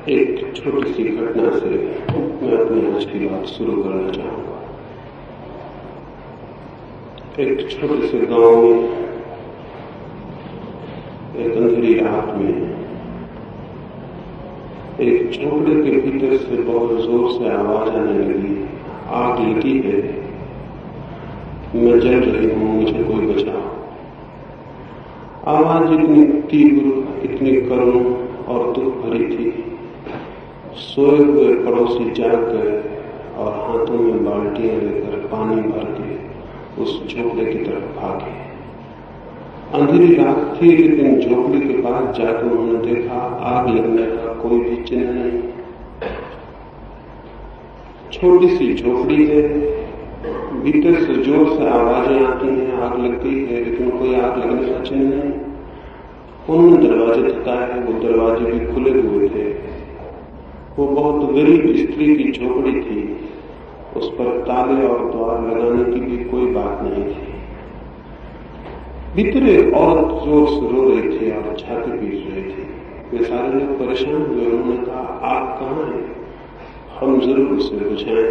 एक छोटी सी घटना से मैं अपनी आज की बात शुरू करना चाहूंगा। एक छोटे से गांव में एक अंधेरी रात में एक झोपड़े के भीतर से बहुत जोर से आवाज आने लगी, आग लगी है, मैं जल रही हूं, मुझे कोई बचाओ। आवाज इतनी तीव्र, इतनी करुण और दुख भरी थी। सोए हुए पड़ोसी जाग गए और हाथों में बाल्टियां लेकर पानी भर के उस झोपड़े की तरफ भागे। अंधेरी रात थी, लेकिन झोपड़ी के पास जाकर उन्होंने देखा आग लगने का कोई भी चिन्ह नहीं। छोटी सी झोपड़ी है, भीतर से जोर से आवाजें आती हैं, आग लग गई है, लेकिन कोई आग लगने का चिन्ह नहीं। उन्होंने दरवाजे तकाए, वो दरवाजे भी खुले हुए थे। वो बहुत गरीब स्त्री की झोपड़ी थी, उस पर ताले और द्वार लगाने की भी कोई बात नहीं थी। भीतर एक औरत जोर से रो रही थी और छाती पीट रही थी। वे सारे लोग परेशान हुए। उन्होंने कहा, आग कहाँ है, हम जरूर उसे बुझाएं।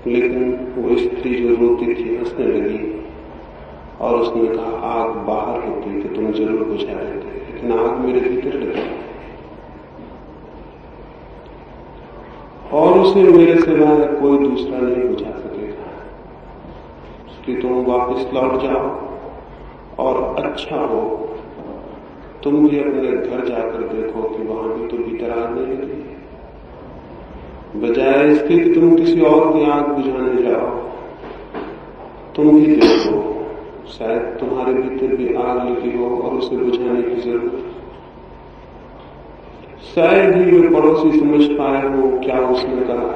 लेकिन वो स्त्री जो रोती थी हंसने लगी और उसने कहा, आग बाहर होती तो तुम जरूर बुझा देते, लेकिन आग मेरे भीतर लगी और उसे मेरे सिवाय कोई दूसरा नहीं बुझा सकेगा। इसलिए तुम वापस लौट जाओ और अच्छा हो तुम भी अपने घर जाकर देखो कि वहां भी तो भीतर आग नहीं लगी। बजाय इसके कि तुम किसी और की आग बुझाने जाओ, तुम भी देखो, शायद तुम्हारे भीतर भी आग लगी हो और उसे बुझाने की जरूरत। शायद ही वे पड़ोसी समझ पाए हो क्या उसने कहा।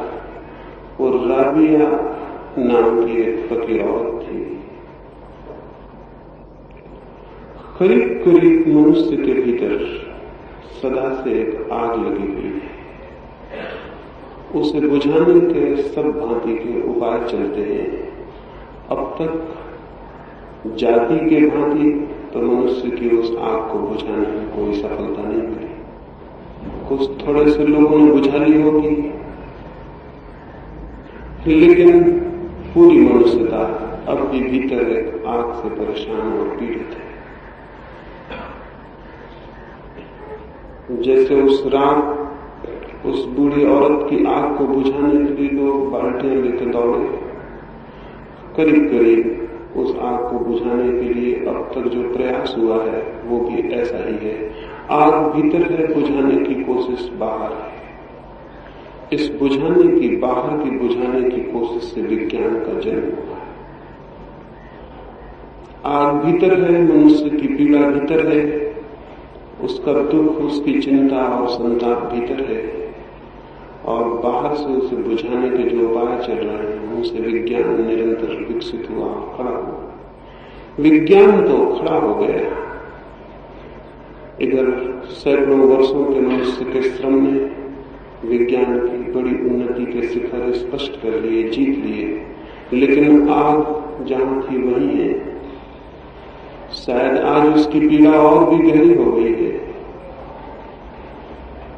वो राबिया नाम की एक फकीर औरत थी। करीब करीब मनुष्य के भीतर सदा से एक आग लगी हुई है। उसे बुझाने के सब भांति के उपाय चलते हैं। अब तक जाति के भांति तो मनुष्य की उस आग को बुझाने में कोई सफलता नहीं मिली। कुछ थोड़े से लोगों ने बुझा ली होगी, लेकिन पूरी मनुष्यता अब भी भीतर एक आग से परेशान और पीड़ित है। जैसे उस रात उस बूढ़ी औरत की आग को बुझाने के लिए लोग बाल्टियां लेकर दौड़े, करीब करीब उस आग को बुझाने के लिए अब तक जो प्रयास हुआ है वो भी ऐसा ही है। आग भीतर है, बुझाने की कोशिश बाहर है। इस बुझाने की, बाहर की बुझाने की कोशिश से विज्ञान का जन्म हुआ। आग भीतर है, मनुष्य की पीड़ा भीतर है, उसका दुख, उसकी चिंता और संताप भीतर है, और बाहर से उसे बुझाने के जो उपाय चल रहे हैं उनसे विज्ञान निरंतर विकसित हुआ, खड़ा हुआ। विज्ञान तो खड़ा हो गया। इधर सैकड़ों वर्षों के मनुष्य के श्रम ने विज्ञान की बड़ी उन्नति के शिखर स्पष्ट कर लिए, जीत लिए, लेकिन आग जहां थी वही है। शायद आज उसकी पीड़ा और भी गहरी हो गई है।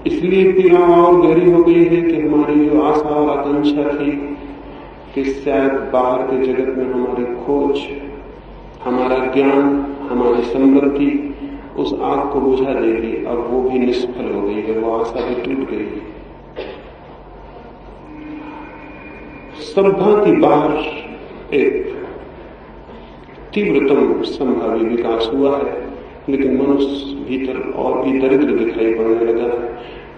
इसलिए पीड़ा और गहरी हो गई है कि हमारी जो आशा और आकांक्षा थी कि शायद बाहर के जगत में हमारी खोज, हमारा ज्ञान, हमारी समृद्धि उस आग को बुझा देगी, अब वो भी निष्फल हो गई है, वो आशा भी टूट गई है। सभ्यता बाहर एक तीव्रतम संभावी विकास हुआ है, लेकिन मनुष्य भीतर और भी दरिद्र दिखाई पड़ने लगा है,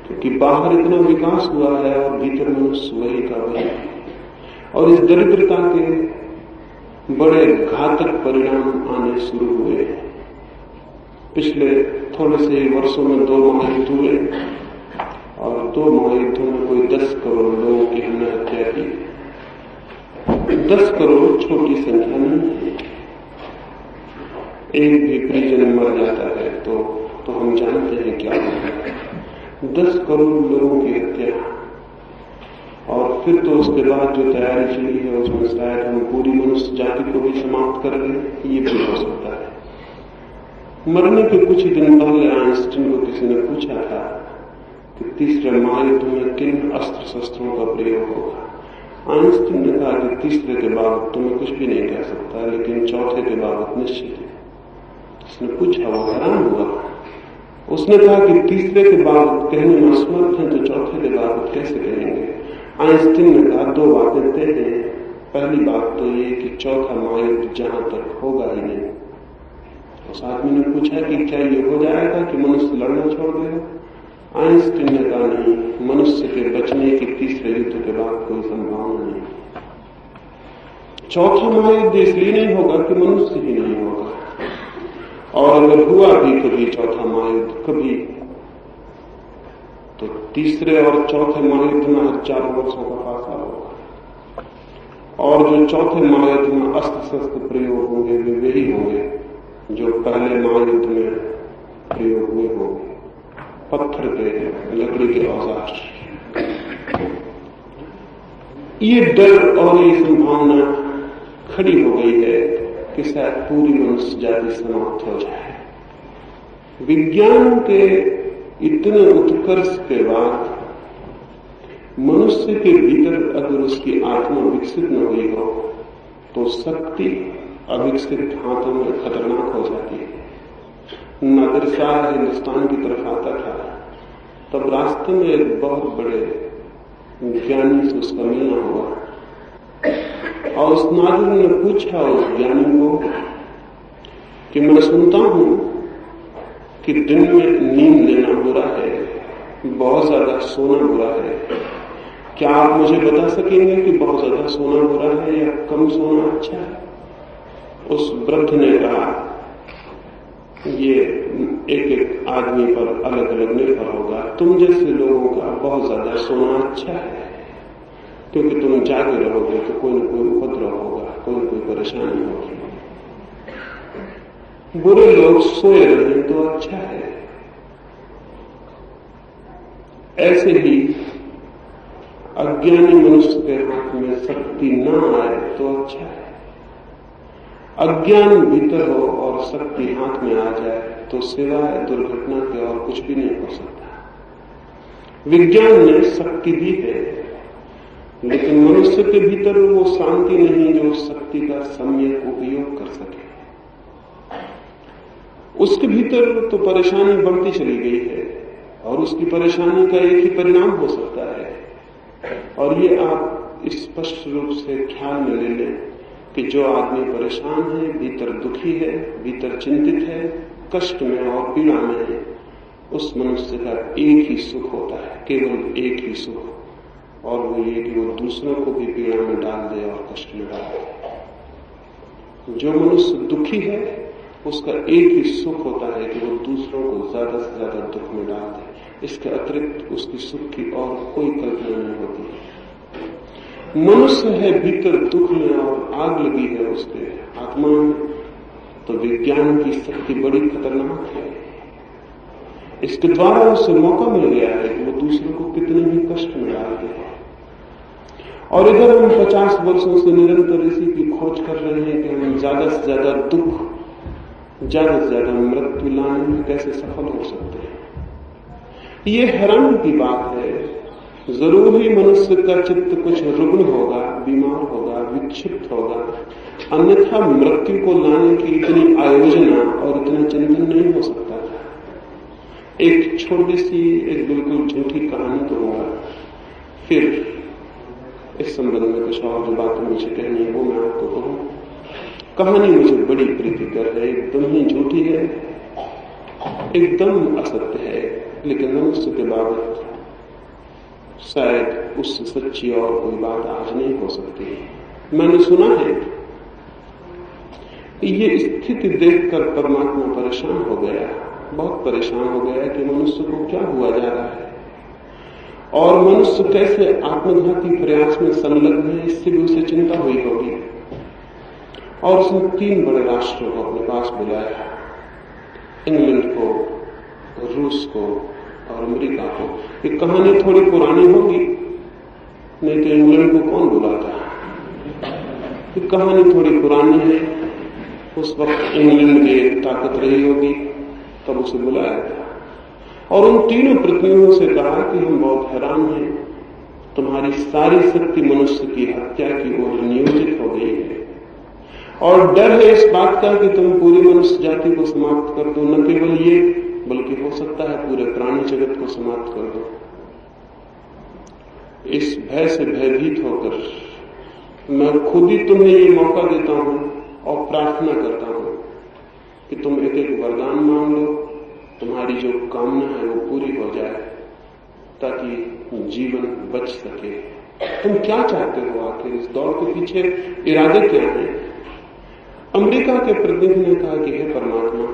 क्योंकि बाहर इतना विकास हुआ है और भीतर मनुष्य वही का वही। और इस दरिद्रता के बड़े घातक परिणाम आने शुरू हुए। पिछले थोड़े से वर्षों में 2 महायुद्ध हुए और 2 महायुद्धों में कोई 10 करोड़ लोगों की हमने हत्या की। 10 करोड़ छोटी संख्या नहीं है। एक भी परिजन मर जाता है तो हम जानते हैं क्या होता है। 10 करोड़ लोगों की हत्या, और फिर तो उसके बाद जो तैयारी चली है उसमें शायद हम पूरी मनुष्य जाति को भी समाप्त कर लें, ये भी हो सकता है। मरने के कुछ ही दिन पहले आइंस्टीन को किसी ने पूछा था कि तीसरे महायुद्ध में किन अस्त्र शस्त्रों का प्रयोग होगा। आइंस्टीन ने कहा कि तीसरे के बाबत तुम्हें कुछ भी नहीं कह सकता, लेकिन चौथे के बाबत निश्चित है। उसने पूछा, वो हैरान हुआ। उसने कहा कि तीसरे के बाबत कहने में असमर्थ हैं, तो चौथे के बाबत कैसे कहेंगे। आइंस्टीन ने कहा, दो बातें तय हैं। पहली बात तो ये कि चौथा महायुद्ध जहां तक होगा ही नहीं। उस आदमी ने पूछा कि क्या ये हो जाएगा कि मनुष्य लड़ना छोड़ देगा। आइंस्टीन ने कहा, नहीं, मनुष्य के बचने की तीसरे युद्ध के बाद कोई संभावना नहीं। चौथा महायुद्ध इसलिए नहीं होगा कि मनुष्य ही नहीं होगा, और अगर हुआ भी कभी चौथा महायुद्ध कभी, तो तीसरे और चौथे महायुद्ध में हजारों वर्षों का फासला होगा। और जो चौथे महायुद्ध में अस्त्र शस्त्र प्रयोग होंगे वे वही होंगे जो पहले महायुद्ध में प्रयोग हुए होंगे, पत्थर के, लकड़ी के औजार। ये डर और ये संभावना खड़ी हो गई है कि शायद पूरी मनुष्य जाति समाप्त हो जाए। विज्ञान के इतने उत्कर्ष के बाद मनुष्य के भीतर अगर उसकी आत्मा विकसित न हुई हो तो शक्ति अविकसित हाथों में खतरनाक हो जाती है। नादिर शाह हिंदुस्तान की तरफ आता था, तब रास्ते में एक बहुत बड़े ज्ञानी से उसका मिलना हुआ, और उस नादिर ने पूछा उस ज्ञानी को कि मैं सुनता हूं कि दिन में नींद लेना बुरा है, बहुत ज्यादा सोना बुरा है, क्या आप मुझे बता सकेंगे कि बहुत ज्यादा सोना बुरा है या कम सोना अच्छा है। उस वृद्ध ने कहा, ये एक एक आदमी पर अलग अलग निर्भर होगा। तुम जैसे लोगों का बहुत ज्यादा सोना अच्छा है, क्योंकि तुम जागे रहोगे तो कोई न कोई उपद्रव होगा, कोई न कोई परेशानी होगी। बुरे लोग सोए रहे तो अच्छा है। ऐसे ही अज्ञानी मनुष्य के हाथ में शक्ति न आए तो अच्छा है। अज्ञान भीतर हो और शक्ति हाथ में आ जाए तो सिवाय दुर्घटना के और कुछ भी नहीं हो सकता। विज्ञान ने शक्ति दी है, लेकिन मनुष्य के भीतर वो शांति नहीं जो शक्ति का सम्यक उपयोग कर सके। उसके भीतर तो परेशानी बढ़ती चली गई है, और उसकी परेशानी का एक ही परिणाम हो सकता है, और ये आप स्पष्ट रूप से ख्याल में ले लें कि जो आदमी परेशान है, भीतर दुखी है, भीतर चिंतित है, कष्ट में और पीड़ा में है, उस मनुष्य का एक ही सुख होता है, केवल एक ही सुख, और वो ये कि वो दूसरों को भी पीड़ा में डाल दे और कष्ट में डाल दे। जो मनुष्य दुखी है उसका एक ही सुख होता है कि वो दूसरों को ज्यादा से ज्यादा दुख में डाल दे। इसके अतिरिक्त उसकी सुख की और कोई कल्पना नहीं होती। मनुष्य है भीतर दुख में और आग लगी है उसके आत्मा में, तो विज्ञान की शक्ति बड़ी खतरनाक है। इसके द्वारा उसे मौका मिल गया है कि वो दूसरों को कितने भी कष्ट में डाल दे। और इधर हम 50 वर्षों से निरंतर इसी की खोज कर रहे हैं कि हम ज्यादा से ज्यादा दुख, ज्यादा से ज्यादा मृत्यु लाने में कैसे सफल हो सकते हैं। ये हैरानी की बात है। जरूर ही मनुष्य का चित्त कुछ रुग्ण होगा, बीमार होगा, विक्षिप्त होगा, अन्यथा मृत्यु को लाने की इतनी आयोजना और इतना चिंतन नहीं हो सकता था। एक छोटी सी, एक बिल्कुल झूठी कहानी तो होगा, फिर इस संबंध में कुछ और जो बातें मुझे कहनी है वो मैं आपको कहूं। कहानी मुझे बड़ी प्रीतिकर है, एकदम ही झूठी है, एकदम असत्य है, लेकिन मनुष्य के बाबत शायद उससे सच्ची और कोई बात आज नहीं हो सकती। मैंने सुना है ये स्थिति देखकर परमात्मा परेशान हो गया, बहुत परेशान हो गया कि मनुष्य को क्या हुआ जा रहा है और मनुष्य कैसे आत्मघाती प्रयास में संलग्न है, इससे भी उसे चिंता हुई होगी। और उसने 3 बड़े राष्ट्रों को अपने पास बुलाया, इंग्लैंड को, रूस को और अमेरिका को। ये कहानी थोड़ी पुरानी होगी, नहीं तो इंग्लैंड को कौन बुलाता। ये कहानी थोड़ी पुरानी है, उस वक्त इंग्लैंड की एक ताकत रही होगी, तब उसे बुलाया था। और उन तीनों प्रतिनिधियों से कहा कि हम बहुत हैरान हैं, तुम्हारी सारी शक्ति मनुष्य की हत्या की ओर नियोजित हो गई है और डर है इस बात का कि तुम पूरी मनुष्य जाति को समाप्त कर दो, न केवल ये बल्कि हो सकता है पूरे प्राणी जगत को समाप्त कर दो। इस भय से भयभीत होकर मैं खुद ही तुम्हें ये मौका देता हूं और प्रार्थना करता हूं कि तुम एक एक वरदान मांग लो, तुम्हारी जो कामना है वो पूरी हो जाए ताकि जीवन बच सके। तुम क्या चाहते हो आखिर? इस दौड़ के पीछे इरादे क्या हैं? अमेरिका के प्रतिनिधि ने कहा कि हे परमात्मा,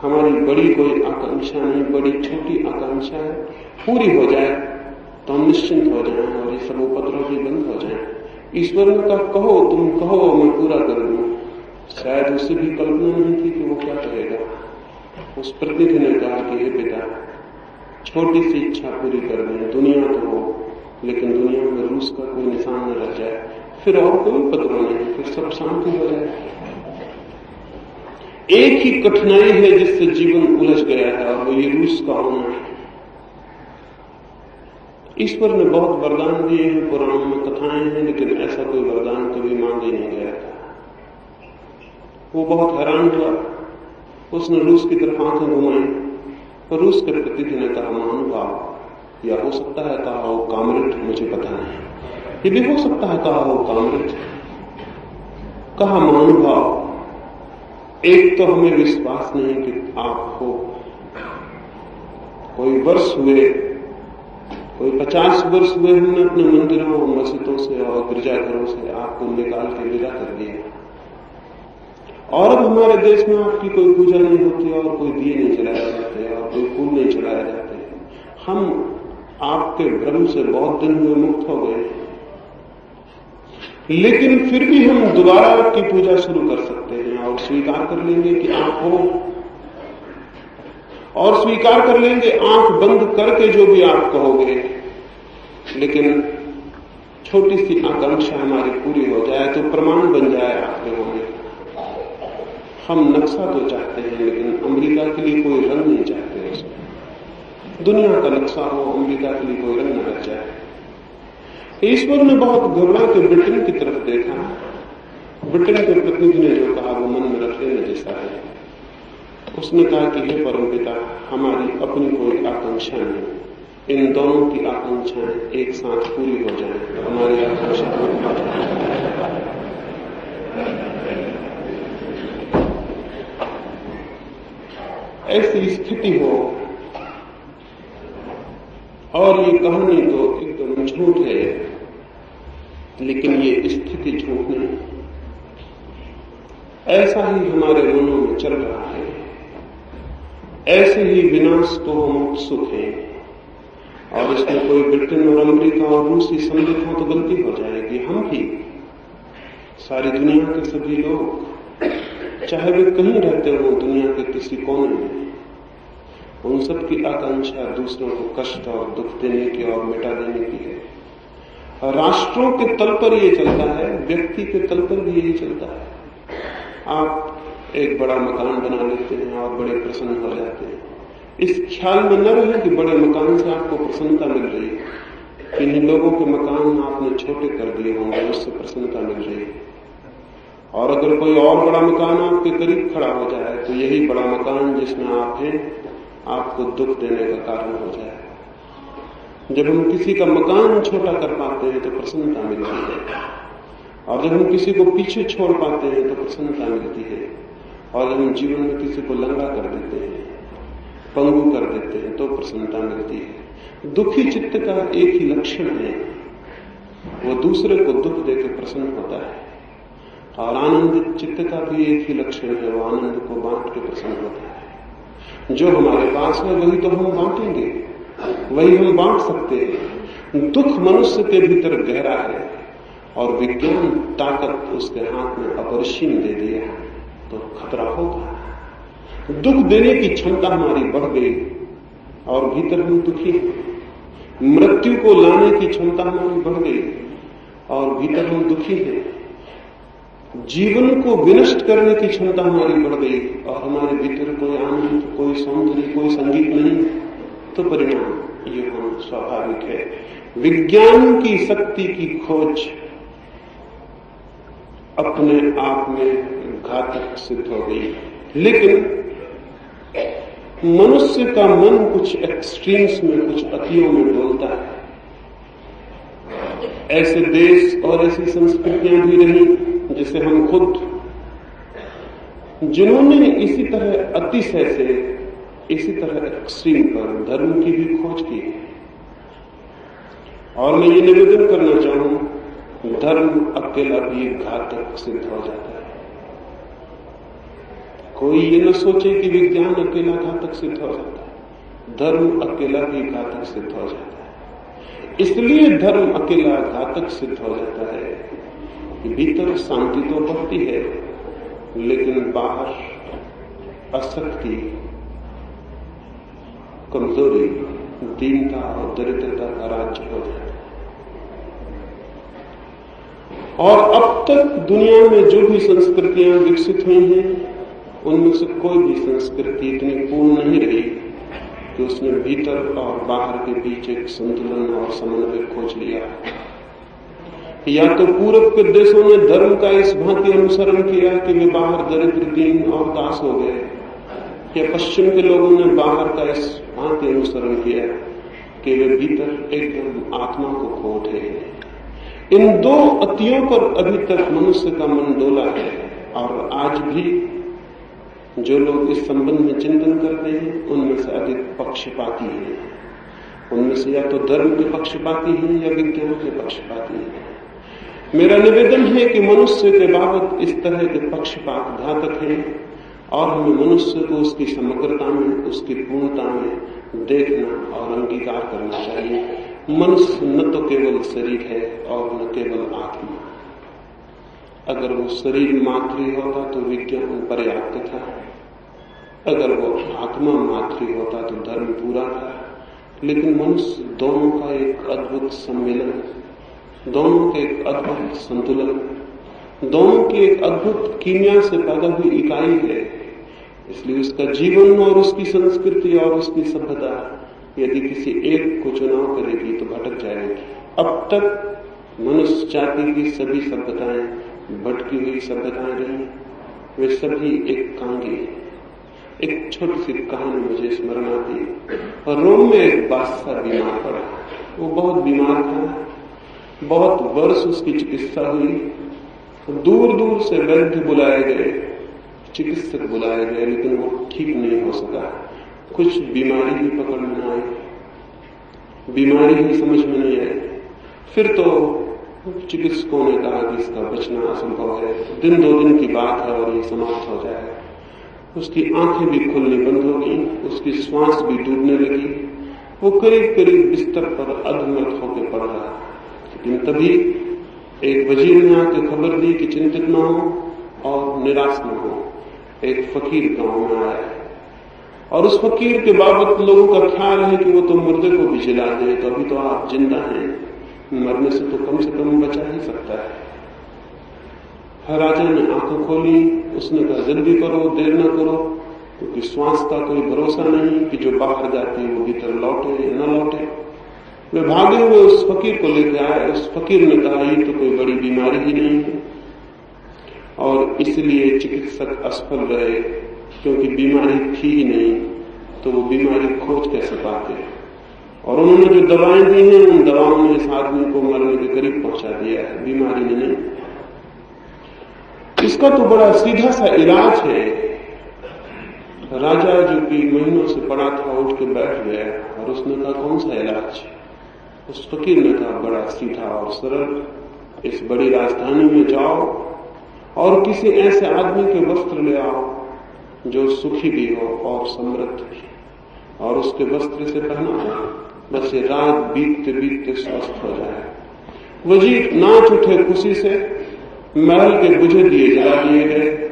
हमारी बड़ी कोई आकांक्षा नहीं, बड़ी छोटी आकांक्षा है, पूरी हो जाए तो हम निश्चिंत हो जाएं और ये सब उपद्रव भी बंद हो जाए। ईश्वर ने कहा कहो, तुम कहो, मैं पूरा कर दूं। शायद उसे भी कल्पना नहीं थी कि वो क्या कहेगा। उस प्रतिनिधि ने कहा कि हे पिता, छोटी सी इच्छा पूरी कर दें, दुनिया तो हो लेकिन दुनिया में रूस का कोई निशान न रह जाए, फिर और कोई उपद्रव नहीं, फिर सब शांति हो जाए। एक ही कठिनाई है जिससे जीवन उलझ गया है और वो ये रूस का होना है। ईश्वर ने बहुत वरदान दिए हैं, पुराणों में कथाएं हैं, लेकिन ऐसा कोई वरदान कभी मांगा ही नहीं गया था। वो बहुत हैरान हुआ, उसने रूस की तरफ आंखें घुमाई और रूस के प्रतिनिधि ने कहा महानुभाव, या हो सकता है कहा हो कामरेड, मुझे पता नहीं, ये भी हो सकता है कहा हो कामरेड। कहा महानुभाव, एक तो हमें विश्वास नहीं कि आप हो। कोई वर्ष हुए, कोई 50 वर्ष हुए हमने अपने मंदिरों और मस्जिदों से और गिरजाघरों से आपको निकाल के विदा कर दिया, और अब हमारे देश में आपकी कोई पूजा नहीं होती और कोई दिए नहीं जलाए जाते और कोई फूल नहीं चढ़ाए जाते। हम आपके भ्रम से बहुत दिन हुए मुक्त हो गए, लेकिन फिर भी हम दोबारा आपकी पूजा शुरू कर सकते हैं और स्वीकार कर लेंगे कि आप हो, और स्वीकार कर लेंगे आंख बंद करके जो भी आप कहोगे। लेकिन छोटी सी आकांक्षा हमारी पूरी हो जाए तो प्रमाण बन जाए आपके होने का। हम नक्शा तो चाहते हैं लेकिन अमेरिका के लिए कोई रंग नहीं चाहते, उसमें दुनिया का नक्शा हो, अमेरिका के लिए कोई रंग न रच जाए। ईश्वर ने बहुत घबरा के ब्रिटेन की तरफ देखा। ब्रिटेन के प्रतिनिधि ने जो कहा वो मन में रख लेने जैसा है। उसने कहा कि हे परमपिता, हमारी अपनी कोई आकांक्षा नहीं, इन दोनों की आकांक्षाएं एक साथ पूरी हो जाए तो हमारी आकांक्षा पूरी हो जाए। ऐसी स्थिति हो, और ये कहानी तो एकदम झूठ है, लेकिन ये स्थिति झूठ नहीं, ऐसा ही हमारे मनों में चल रहा है। ऐसे ही विनाश को हम उत्सुक हैं, और इसमें कोई ब्रिटेन और अमेरिका और रूसी सम्मिलित हो तो गलती हो जाएगी। हम भी, सारी दुनिया के सभी लोग, चाहे वे कहीं रहते हो दुनिया के किसी कोने में, उन सब की आकांक्षा दूसरों को कष्ट और दुख देने की और मिटा देने की है। राष्ट्रों के तल पर यह चलता है, व्यक्ति के तल पर भी यही चलता है। आप एक बड़ा मकान बना लेते हैं और बड़े प्रसन्न हो जाते हैं, इस ख्याल में न रहे कि बड़े मकान से आपको प्रसन्नता मिल रही है। किन्हीं लोगों के मकान आपने छोटे कर दिए होंगे, उससे प्रसन्नता मिल रही है। और अगर कोई और बड़ा मकान आपके करीब खड़ा हो जाए तो यही बड़ा मकान जिसमें आप हैं आपको दुख देने का कारण हो जाए। जब हम किसी का मकान छोटा कर पाते हैं तो प्रसन्नता मिलती है, और जब हम किसी को पीछे छोड़ पाते हैं तो प्रसन्नता मिलती है, और जब हम जीवन में किसी को लंगा कर देते हैं, पंगु कर देते हैं तो प्रसन्नता मिलती है। दुखी चित्त का एक ही लक्षण है, वो दूसरे को दुख देकर प्रसन्न होता है, और आनंदित चित्त का भी एक ही लक्षण है, वो आनंद को बांट के प्रसन्न होता है। जो हमारे पास है वही तो हम बांटेंगे, वही हम बांट सकते हैं। दुख मनुष्य के भीतर गहरा है, और विज्ञान ताकत उसके हाथ में अपरिसीम दे दिया तो खतरा होगा। दुख देने की क्षमता हमारी बढ़ गई और भीतर हम दुखी हैं। मृत्यु को लाने की क्षमता हमारी बढ़ गई और भीतर हम दुखी हैं। जीवन को विनष्ट करने की क्षमता हमारी बढ़ गई और हमारे भीतर कोई आनंद, कोई सौंदर्य, कोई संगीत नहीं। तो परिणाम ये होना स्वाभाविक है। विज्ञान की शक्ति की खोज अपने आप में घातक सिद्ध हो गई, लेकिन मनुष्य का मन कुछ एक्सट्रीम्स में, कुछ अतियों में डोलता है। ऐसे देश और ऐसी संस्कृतियां भी रही जिसे हम खुद, जिन्होंने इसी तरह अतिशय से, इसी तरह एक्सट्रीम पर धर्म की भी खोज की। और मैं ये निवेदन करना चाहूं, धर्म अकेला भी घातक सिद्ध हो जाता है। कोई ये न सोचे कि विज्ञान अकेला घातक सिद्ध हो जाता है, धर्म अकेला भी घातक सिद्ध हो जाता है। इसलिए धर्म अकेला घातक सिद्ध हो जाता है कि भीतर शांति तो बढ़ती है, लेकिन बाहर अशक्ति, कमजोरी, दीनता और दरिद्रता का राज्य हो जाता है। और अब तक दुनिया में जो भी संस्कृतियां विकसित हुई हैं, उनमें से कोई भी संस्कृति इतनी पूर्ण नहीं रही कि उसने भीतर और बाहर के बीच एक संतुलन और समन्वय खोज लिया। या तो पूर्व के देशों ने धर्म का इस भांति अनुसरण किया कि वे बाहर दरिद्र, दीन और दास हो गए, या पश्चिम के लोगों ने बाहर का इस भांति अनुसरण किया कि वे भीतर एकदम आत्मा को खो उठे हैं। इन दो अतियों पर अभी तक मनुष्य का मन डोला है। और आज भी जो लोग इस संबंध में चिंतन करते हैं, उनमें से अधिक पक्षपाती हैं। उनमें से या तो धर्म के पक्षपाती हैं या विज्ञान के पक्षपाती हैं। मेरा निवेदन है कि मनुष्य के बाबत इस तरह के पक्षपात घातक हैं, और हमें मनुष्य को उसकी समग्रता में, उसकी पूर्णता में देखना और अंगीकार करना चाहिए। मनुष्य न तो केवल शरीर है और न केवल आत्मा। अगर वो शरीर मात्र ही होता तो विज्ञान पर्याप्त था, अगर वो आत्मा मात्र ही होता तो धर्म पूरा था। लेकिन मनुष्य दोनों का एक अद्भुत सम्मेलन, दोनों के एक अद्भुत संतुलन, दोनों की एक अद्भुत कीमिया से पैदा हुई इकाई है। इसलिए उसका जीवन और उसकी संस्कृति और उसकी सभ्यता यदि किसी एक को चुनाव करेगी तो भटक जाएगी। अब तक मनुष्य जाति की सभी सभ्यताएं भटकी हुई सभ्यताएं रही, वे सभी एक कांगे। एक छोटी सी कहानी मुझे स्मरण आती। रोम में एक बादशाह बीमार पड़ा। वो बहुत बीमार था, बहुत वर्ष उसकी चिकित्सा हुई, दूर दूर से वैद्य बुलाए गए, चिकित्सक बुलाए गए, लेकिन वो ठीक नहीं हो सका। कुछ बीमारी ही पकड़ में न आई, बीमारी ही समझ में नहीं आई। फिर तो चिकित्सकों ने कहा कि इसका बचना असंभव है, दिन दो दिन की बात है और ये समाप्त हो जाएगा। उसकी आंखें भी खुलनी बंद हो गई, उसकी श्वास भी डूबने लगी, वो करीब करीब बिस्तर पर अधमर्त होकर पड़ रहा। लेकिन तभी एक वजीर ने आकर खबर दी कि चिंतित न हो और निराश न हो। एक फकीर गांव में आया और उस फकीर के बाबत लोगों का ख्याल है कि वो तो मुर्दे को भी जिला दे, तो अभी तो आप जिंदा हैं, मरने से तो कम बचा ही सकता है। राजा ने आंखें खोली, उसने कहा जल्दी करो, देर न करो, क्योंकि श्वास का कोई भरोसा नहीं कि जो बाहर जाती है वो भीतर लौटे या न लौटे। वे भागे हुए उस फकीर को लेकर आए। उस फकीर ने कहा ये तो कोई बड़ी बीमारी ही नहीं है, और इसलिए चिकित्सक असफल रहे, क्योंकि बीमारी थी ही नहीं, तो वो बीमारी खोज कैसे पाते। और उन्होंने जो दवाएं दी हैं, उन दवाओं ने इस आदमी को मरने के करीब पहुंचा दिया है, बीमारी ने नहीं। इसका तो बड़ा सीधा सा इलाज है। राजा जो कि महीनों से पड़ा था उठ के बैठ गया और उसने कहा कौन सा इलाज? उस फकीर ने कहा बड़ा सीधा और सरल, इस बड़ी राजधानी में जाओ और किसी ऐसे आदमी के वस्त्र ले आओ जो सुखी भी हो और समृद्ध भी, और उसके वस्त्र से पहना हो, बस ये रात बीतते बीतते स्वस्थ हो जाए। वजीर नाच उठे खुशी से, महल के बुझे दिए जला दिए गए,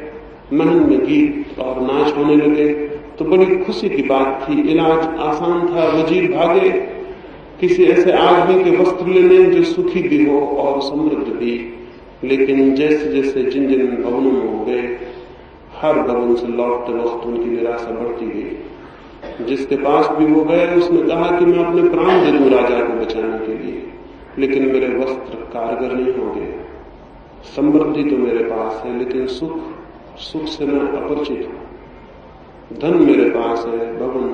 महल में गीत और नाच होने लगे। तो बड़ी खुशी की बात थी, इलाज आसान था। वजीर भागे किसी ऐसे आदमी के वस्त्र लेने जो सुखी भी हो और समृद्ध भी। लेकिन जैसे जैसे जिन जिन भवनों में हो गए, हर भवन से लौटते वक्त उनकी निराशा बढ़ती गई। जिसके पास भी वो गए उसने कहा कि मैं अपने प्राण दे दूं राजा को बचाने के लिए, लेकिन मेरे वस्त्र कारगर नहीं होंगे। समृद्धि तो मेरे पास है, लेकिन सुख से मैं अपरिचित हूं। धन मेरे पास है, भवन,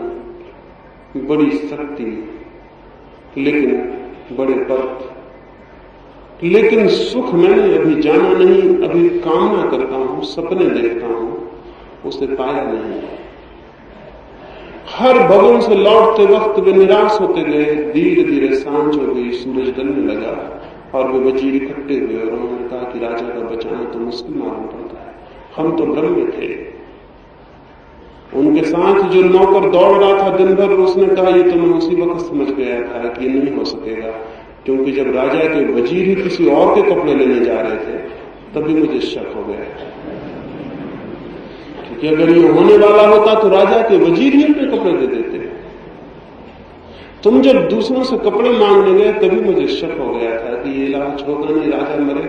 बड़ी शक्ति, लेकिन बड़े पद, लेकिन सुख मैंने अभी जाना नहीं। अभी कामना करता हूं, सपने देखता हूं, उसे पाया नहीं। हर भवन से लौटते वक्त वे निराश होते गए। धीरे धीरे सांझ हो गई, सूरज ढलने लगा और वे वजीर इकट्ठे हुए और उन्होंने कहा कि राजा का बचाना तो मुश्किल मालूम पड़ता है, हम तो भ्रम में थे। उनके साथ जो नौकर दौड़ रहा था दिन भर, उसने कहा ये तो मैं उसी वक्त समझ गया था कि ये नहीं हो सकेगा, क्योंकि जब राजा के वजीर ही किसी और के कपड़े लेने जा रहे थे तभी मुझे शक हो गया, क्योंकि अगर ये होने वाला होता तो राजा के वजीर ही अपने कपड़े दे देते। तुम जब दूसरों से कपड़े मांगने गए तभी मुझे शक हो गया था कि ये इलाज होगा नहीं, राजा मरे,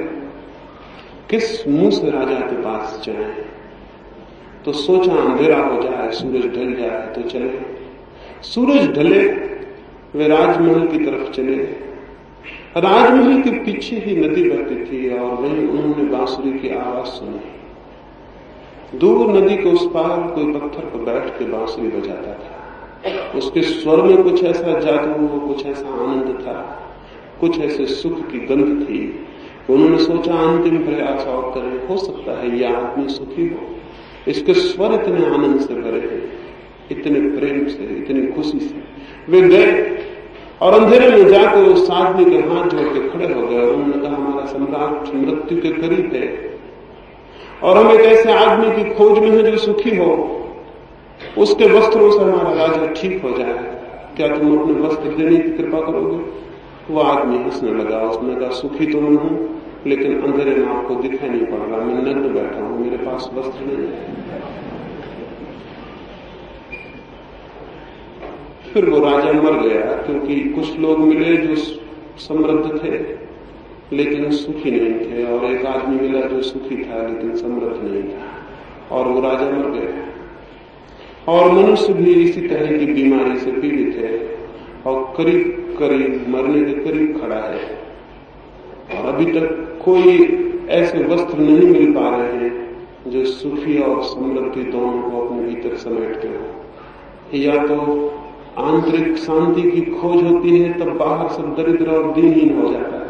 किस मुंह से राजा के पास जाए। तो सोचा अंधेरा हो जाए, सूरज ढल जाए तो चले। सूरज ढले, वे राजमहल की तरफ चले। राजमहल के पीछे ही नदी बहती थी और वहीं उन्होंने बांसुरी की आवाज सुनी। दूर नदी के उस पार कोई पत्थर पर बैठ के बांसुरी बजाता था। उसके स्वर में कुछ ऐसा जादू, कुछ ऐसा आनंद था, कुछ ऐसे सुख की गंध थी। उन्होंने सोचा अंतिम प्रयास और करें, हो सकता है यह आदमी सुखी हो। इसके स्वर इतने आनंद से भरे हैं, इतने प्रेम से, इतनी खुशी से। वे गए और अंधेरे में जाकर उस आदमी के हाथ जोड़ के खड़े हो गए। उन्होंने कहा हमारा सम्राट मृत्यु के करीब है और हम एक ऐसे आदमी की खोज में हैं जो सुखी हो, उसके वस्त्रों से हमारा राजा ठीक हो जाए, क्या तुम अपने वस्त्र देने की कृपा करोगे? वो आदमी हंसने लगा। उसने कहा सुखी तो मैं हूं, लेकिन अंधेरे में आपको दिखाई नहीं पड़ रहा, मैं नग्न बैठा हूं, मेरे पास वस्त्र नहीं है। फिर वो राजा मर गया, क्योंकि कुछ लोग मिले जो समृद्ध थे लेकिन सुखी नहीं थे, और एक आदमी मिला जो सुखी था लेकिन समृद्ध नहीं था, और वो राजा मर गया। और मनुष्य भी इसी तरह की बीमारी से पीड़ित है और करीब करीब मरने के करीब खड़ा है, और अभी तक कोई ऐसे वस्त्र नहीं मिल पा रहे हैं जो सुखी और समृद्धि दोनों को अपने भीतर समेटते हो। या तो आंतरिक शांति की खोज होती है, तब बाहर सब दरिद्र और दीनहीन हो जाता है,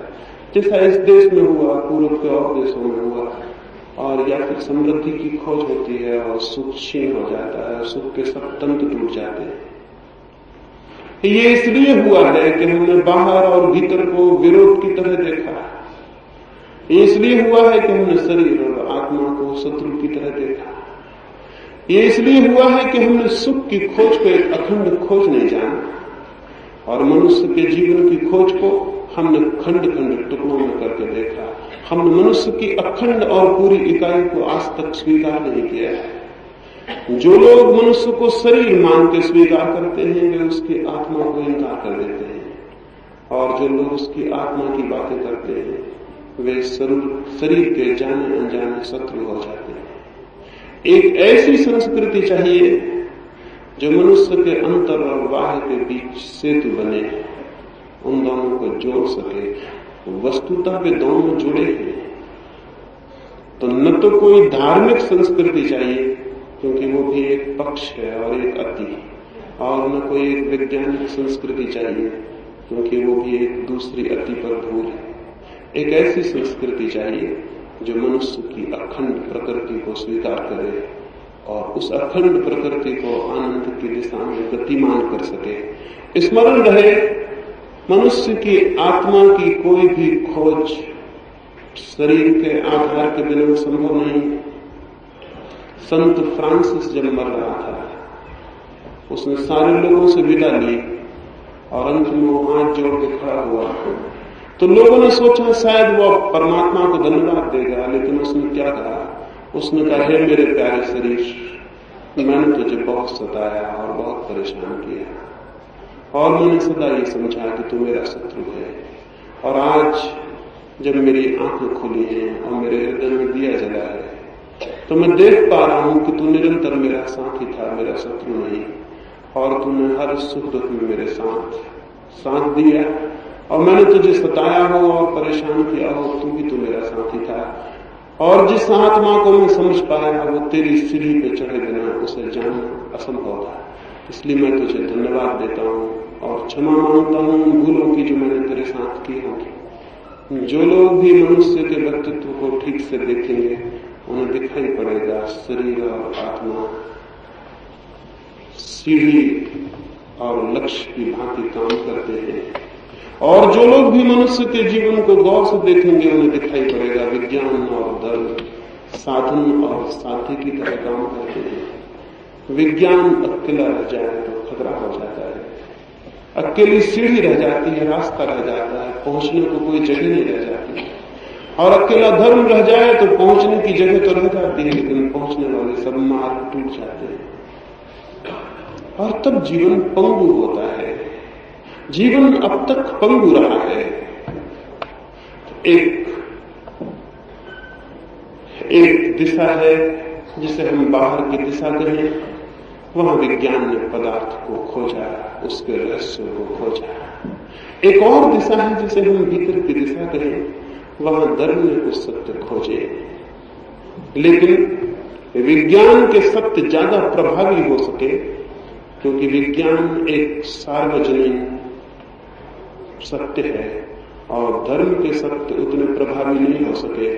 जैसा इस देश में हुआ, पूर्व के और देशों में हुआ। और या फिर समृद्धि की खोज होती है और सुख क्षीण हो जाता है, सुख के सब तंत्र टूट जाते हैं। ये इसलिए हुआ है कि हमने बाहर और भीतर को विरोध की तरह देखा। ये इसलिए हुआ है कि हमने शरीर और आत्मा को शत्रु की तरह देखा। ये इसलिए हुआ है कि हमने सुख की खोज को एक अखंड खोज नहीं जाना, और मनुष्य के जीवन की खोज को हमने खंड खंड टुकड़ों में करके देखा। हमने मनुष्य की अखंड और पूरी इकाई को आज तक स्वीकार नहीं किया है। जो लोग मनुष्य को शरीर मान के स्वीकार करते हैं वे उसकी आत्मा को इनकार कर देते हैं, और जो लोग उसकी आत्मा की बातें करते हैं वे शरीर के जाने अनजाने शत्रु हो जाते हैं। एक ऐसी संस्कृति चाहिए जो मनुष्य के अंतर और बाह्य के बीच सेतु बने, उन दोनों को जोड़ सके। वस्तुतः वे दोनों जुड़े हैं। तो न तो कोई धार्मिक संस्कृति चाहिए, क्योंकि वो भी एक पक्ष है और एक अति, और न कोई एक वैज्ञानिक संस्कृति चाहिए, क्योंकि वो भी एक दूसरी अति पर भूल है। एक ऐसी संस्कृति चाहिए जो मनुष्य की अखंड प्रकृति को स्वीकार करे और उस अखंड प्रकृति को आनंद की दिशा में गतिमान कर सके। स्मरण रहे, मनुष्य की आत्मा की कोई भी खोज शरीर के आधार के बिना संभव नहीं। संत फ्रांसिस जब मर रहा था, उसने सारे लोगों से विदा ली और अंत में वो हाथ जोड़ के खड़ा हुआ। तो लोगों ने सोचा शायद वो परमात्मा को धन्यवाद देगा, लेकिन उसने क्या कहा? उसने कहा, हे मेरे प्यारे शरीर, मैंने तुझे बहुत सताया और बहुत परेशान किया, और मैंने सदा ये समझा कि तू मेरा शत्रु है, और आज जब मेरी आंखें खुली हैं और मेरे हृदय में दिया जला है तो मैं देख पा रहा हूं कि तू निरंतर मेरा साथी था, मेरा शत्रु नहीं। और तूने हर सुख दुख में मेरे साथ दिया, और मैंने तुझे सताया हो और परेशान किया हो, तू भी तो मेरा साथी था। और जिस आत्मा को मैं समझ पाया वो तेरी सीढ़ी पे चढ़े बिना उसे जानना असंभव था। इसलिए मैं तुझे धन्यवाद देता हूँ और क्षमा मांगता हूँ उन भूलों की जो मैंने तेरे साथ की होंगी। जो लोग भी मनुष्य के व्यक्तित्व को ठीक से देखेंगे उन्हें दिखाई पड़ेगा शरीर और आत्मा सीढ़ी और लक्ष्य की भांति काम करते हैं, और जो लोग भी मनुष्य के जीवन को गौर से देखेंगे उन्हें दिखाई पड़ेगा विज्ञान और धर्म साधन और साथी की तरह काम करते हैं। विज्ञान अकेला रह जाए तो खतरा हो जाता है, अकेली सीढ़ी रह जाती है, रास्ता रह जाता है, पहुंचने को कोई जगह नहीं रह जाती। और अकेला धर्म रह जाए तो पहुंचने की जगह तो रह जाती है, लेकिन पहुंचने वाले सब मार्ग टूट जाते हैं और तब जीवन पंगु होता है। जीवन अब तक पंगु रहा है। एक दिशा है जिसे हम बाहर की दिशा कहें, वहां विज्ञान ने पदार्थ को खोजा, उसके रहस्य को खोजा। एक और दिशा है जिसे हम भीतर की दिशा कहें, वहां धर्म ने कुछ सत्य खोजे। लेकिन विज्ञान के सत्य ज्यादा प्रभावी हो सके क्योंकि विज्ञान एक सार्वजनिक सत्य है, और धर्म के सत्य उतने प्रभावी नहीं हो सके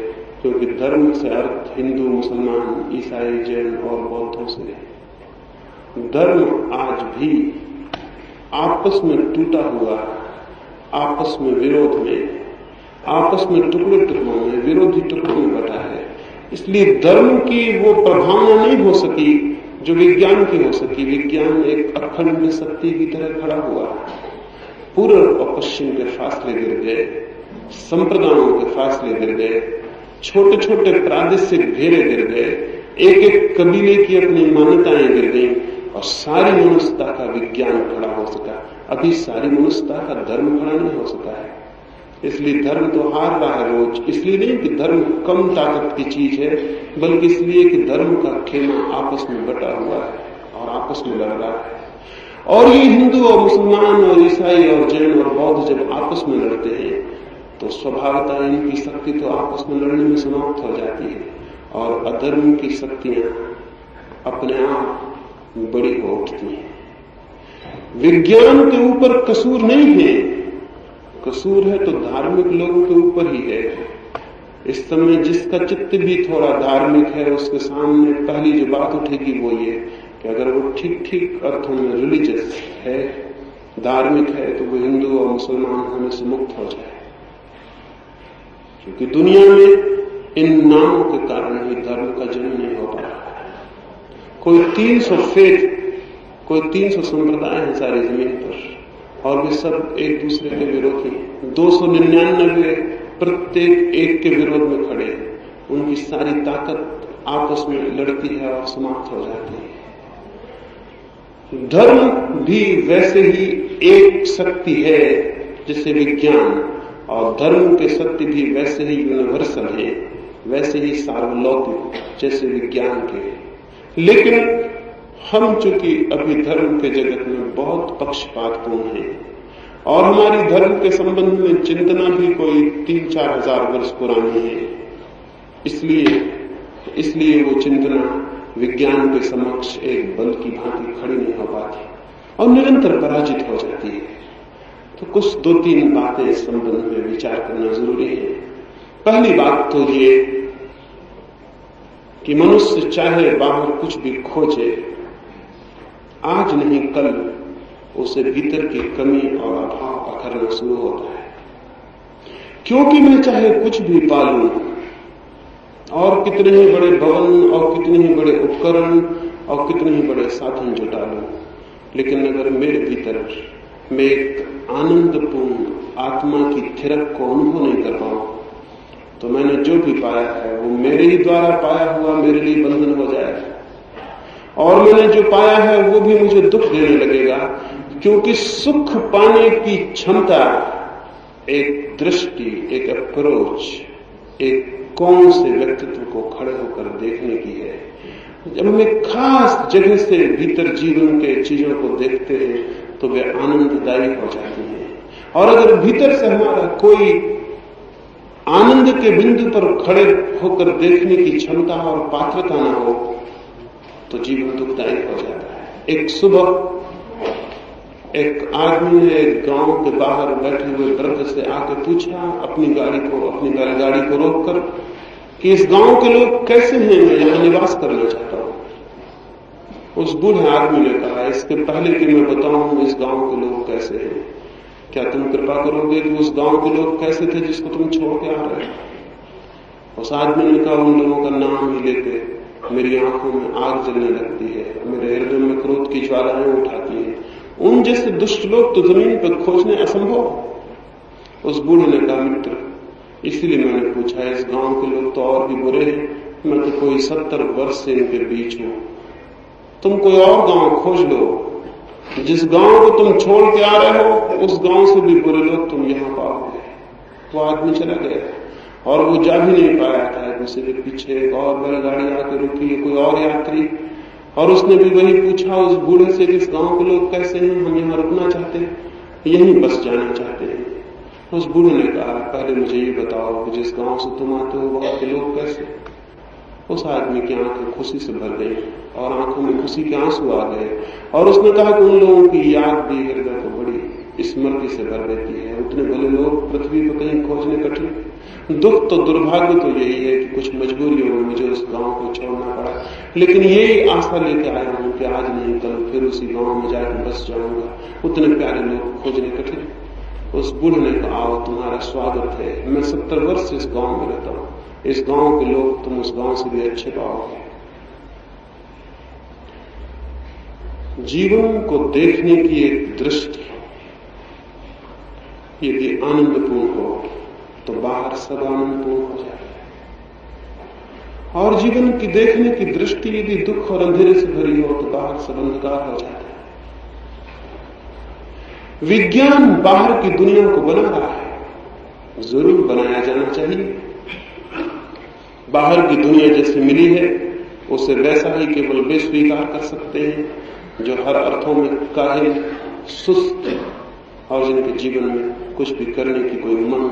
क्योंकि धर्म से अर्थ हिंदू, मुसलमान, ईसाई, जैन और बौद्धों से है। धर्म आज भी आपस में टूटा हुआ, आपस में विरोध में, आपस में टुकड़े टुकड़ों में, विरोधी टुकड़ों में बटा है। इसलिए धर्म की वो प्रभावना नहीं हो सकी जो विज्ञान की हो सकी। विज्ञान एक अखंड सत्य की तरह खड़ा हुआ, पूर्व और पश्चिम के फासले गिर गए, संप्रदायों के फासले गिर गए, छोटे छोटे प्रादेशिक घेरे गिर गए, एक एक कबीले की अपनी मान्यताएं गिर गई और सारी मनुष्यता का विज्ञान खड़ा हो सका। अभी सारी मनुष्यता का धर्म खड़ा नहीं हो सका है। इसलिए धर्म तो हार रहा है रोज। इसलिए नहीं कि धर्म कम ताकत की चीज है, बल्कि इसलिए कि धर्म का खेमा आपस में बटा हुआ है और आपस में लड़ रहा है। और ये हिंदू और मुसलमान और ईसाई और जैन और बौद्ध जब आपस में लड़ते हैं तो स्वभावतः इनकी शक्ति तो आपस में लड़ने में समाप्त हो जाती है और अधर्म की शक्तियां अपने आप बड़ी हो उठती हैं। विज्ञान के ऊपर कसूर नहीं है, कसूर है तो धार्मिक लोगों के ऊपर ही है। इस समय जिसका चित्त भी थोड़ा धार्मिक है उसके सामने पहली जो बात उठेगी वो ये कि अगर वो ठीक ठीक अर्थों में रिलीजियस है, धार्मिक है, तो वो हिंदू और मुसलमान होने से मुक्त हो जाए। क्योंकि दुनिया में इन नामों के कारण ही धर्म का जन्म नहीं हो पा रहा। कोई 300 फेथ, कोई 300 संप्रदाय हैं सारी जमीन पर और वे सब एक दूसरे के विरोधी हैं। 299 प्रत्येक एक के विरोध में खड़े हैं। उनकी सारी ताकत आपस में लड़ती है और समाप्त हो जाती है। धर्म भी वैसे ही एक शक्ति है जैसे विज्ञान, और धर्म के सत्य भी वैसे ही यूनिवर्सल है, वैसे ही सार्वलौकिक जैसे विज्ञान के। लेकिन हम चूंकि अभी धर्म के जगत में बहुत पक्षपातपूर्ण हैं और हमारी धर्म के संबंध में चिंतना भी कोई 3-4 हजार वर्ष पुरानी है, इसलिए वो चिंतना विज्ञान के समक्ष एक बल की भांति खड़ी नहीं हो पाती और निरंतर पराजित हो जाती है। तो कुछ 2-3 बातें इस संबंध में विचार करना जरूरी है। पहली बात तो ये कि मनुष्य चाहे बाहर कुछ भी खोजे, आज नहीं कल उसे भीतर की कमी और अभाव अखरना शुरू होता है। क्योंकि मैं चाहे कुछ भी पालूं और कितने ही बड़े भवन और कितने ही बड़े उपकरण और कितने ही बड़े साधन जुटा लूं, लेकिन अगर मेरे भीतर मैं एक आनंदपूर्ण आत्मा की थिरक को अनुभव नहीं कर पाऊं तो मैंने जो भी पाया है वो मेरे ही द्वारा पाया हुआ मेरे लिए बंधन हो जाएगा और मैंने जो पाया है वो भी मुझे दुख देने लगेगा। क्योंकि सुख पाने की क्षमता एक दृष्टि, एक अप्रोच, एक कौन से व्यक्तित्व को खड़े होकर देखने की है। जब हम एक खास जगह से भीतर जीवन के चीजों को देखते हैं तो वे आनंददायी हो जाती हैं। और अगर भीतर से हमारा कोई आनंद के बिंदु पर खड़े होकर देखने की क्षमता और पात्रता न हो तो जीवन दुखदायी हो जाता है। एक सुबह एक आदमी ने एक गांव के बाहर बैठे हुए वृद्ध से आकर पूछा, अपनी गाड़ी को रोककर, कि इस गांव के लोग कैसे हैं, मैं यहां निवास करना चाहता हूं। उस बूढ़े आदमी ने कहा, इसके पहले कि मैं बताऊं इस गांव के लोग कैसे हैं, क्या तुम कृपा करोगे कि उस गांव के लोग कैसे थे जिसको तुम छोड़ के आ रहे हो। उस आदमी ने कहा, उन लोगों का नाम ही लेते मेरी आंखों में आग जलने लगती है, मेरे हृदय में क्रोध की ज्वालाएं उठाती हैं। उन जैसे दुष्ट लोग तो जमीन पर खोजने असंभव। उस बूढ़े ने कहा, मित्र, इसीलिए मैंने पूछा, इस गांव के लोग तो और भी बुरे हैं, मैं तो कोई 70 वर्ष से इनके बीच हूं, तुम कोई और गांव खोज लो, जिस गांव को तुम छोड़ के आ रहे हो उस गांव से भी बुरे लोग तुम यहां पाओगे। वो आदमी चला गया और वो जा भी नहीं पाया था। उसी के पीछे एक और बैलगाड़ी आकर रुकी, कोई और यात्री, और उसने भी वही पूछा उस बूढ़े से कि इस गांव के लोग कैसे हैं, हम यहाँ रुकना चाहते हैं, यहीं बस जाना चाहते हैं। उस बूढ़े ने कहा, पहले मुझे ये बताओ कि जिस गांव से तुम आते हो वहां के लोग कैसे। उस आदमी की आंखें खुशी से भर गई और आंखों में खुशी के आंसू आ गए और उसने कहा कि उन लोगों की याद भी हृदय को बड़ी स्मृति से भर देती है। उतने भले लोग पृथ्वी पर कहीं खोजने कठिन। दुख तो दुर्भाग्य तो यही है कि कुछ मजबूरियों में मुझे उस गांव को छोड़ना पड़ा, लेकिन यही आशा लेके आया हूं कि आज नहीं कल फिर उसी गांव में जाकर बस जाऊंगा। उतने प्यारे लोग खोजने कठिन। उस बूढ़े ने कहा, आओ, तुम्हारा स्वागत है, मैं 70 वर्ष से इस गांव में रहता हूं, इस गांव के लोग तुम उस गांव से भी अच्छे पाओगे। जीवन को देखने की एक दृष्टि यदि आनंदपूर्ण हो तो बाहर सब आनंदपूर्ण हो जाता है, और जीवन की देखने की दृष्टि यदि दुख और अंधेरे से भरी हो तो बाहर सब अंधकार हो जाता है। विज्ञान बाहर की दुनिया को बना रहा है, जरूर बनाया जाना चाहिए। बाहर की दुनिया जैसी मिली है उसे वैसा ही केवल वे स्वीकार कर सकते हैं जो हर अर्थों में काहिल, सुस्त और जिनके जीवन में कुछ भी करने की कोई उमंग,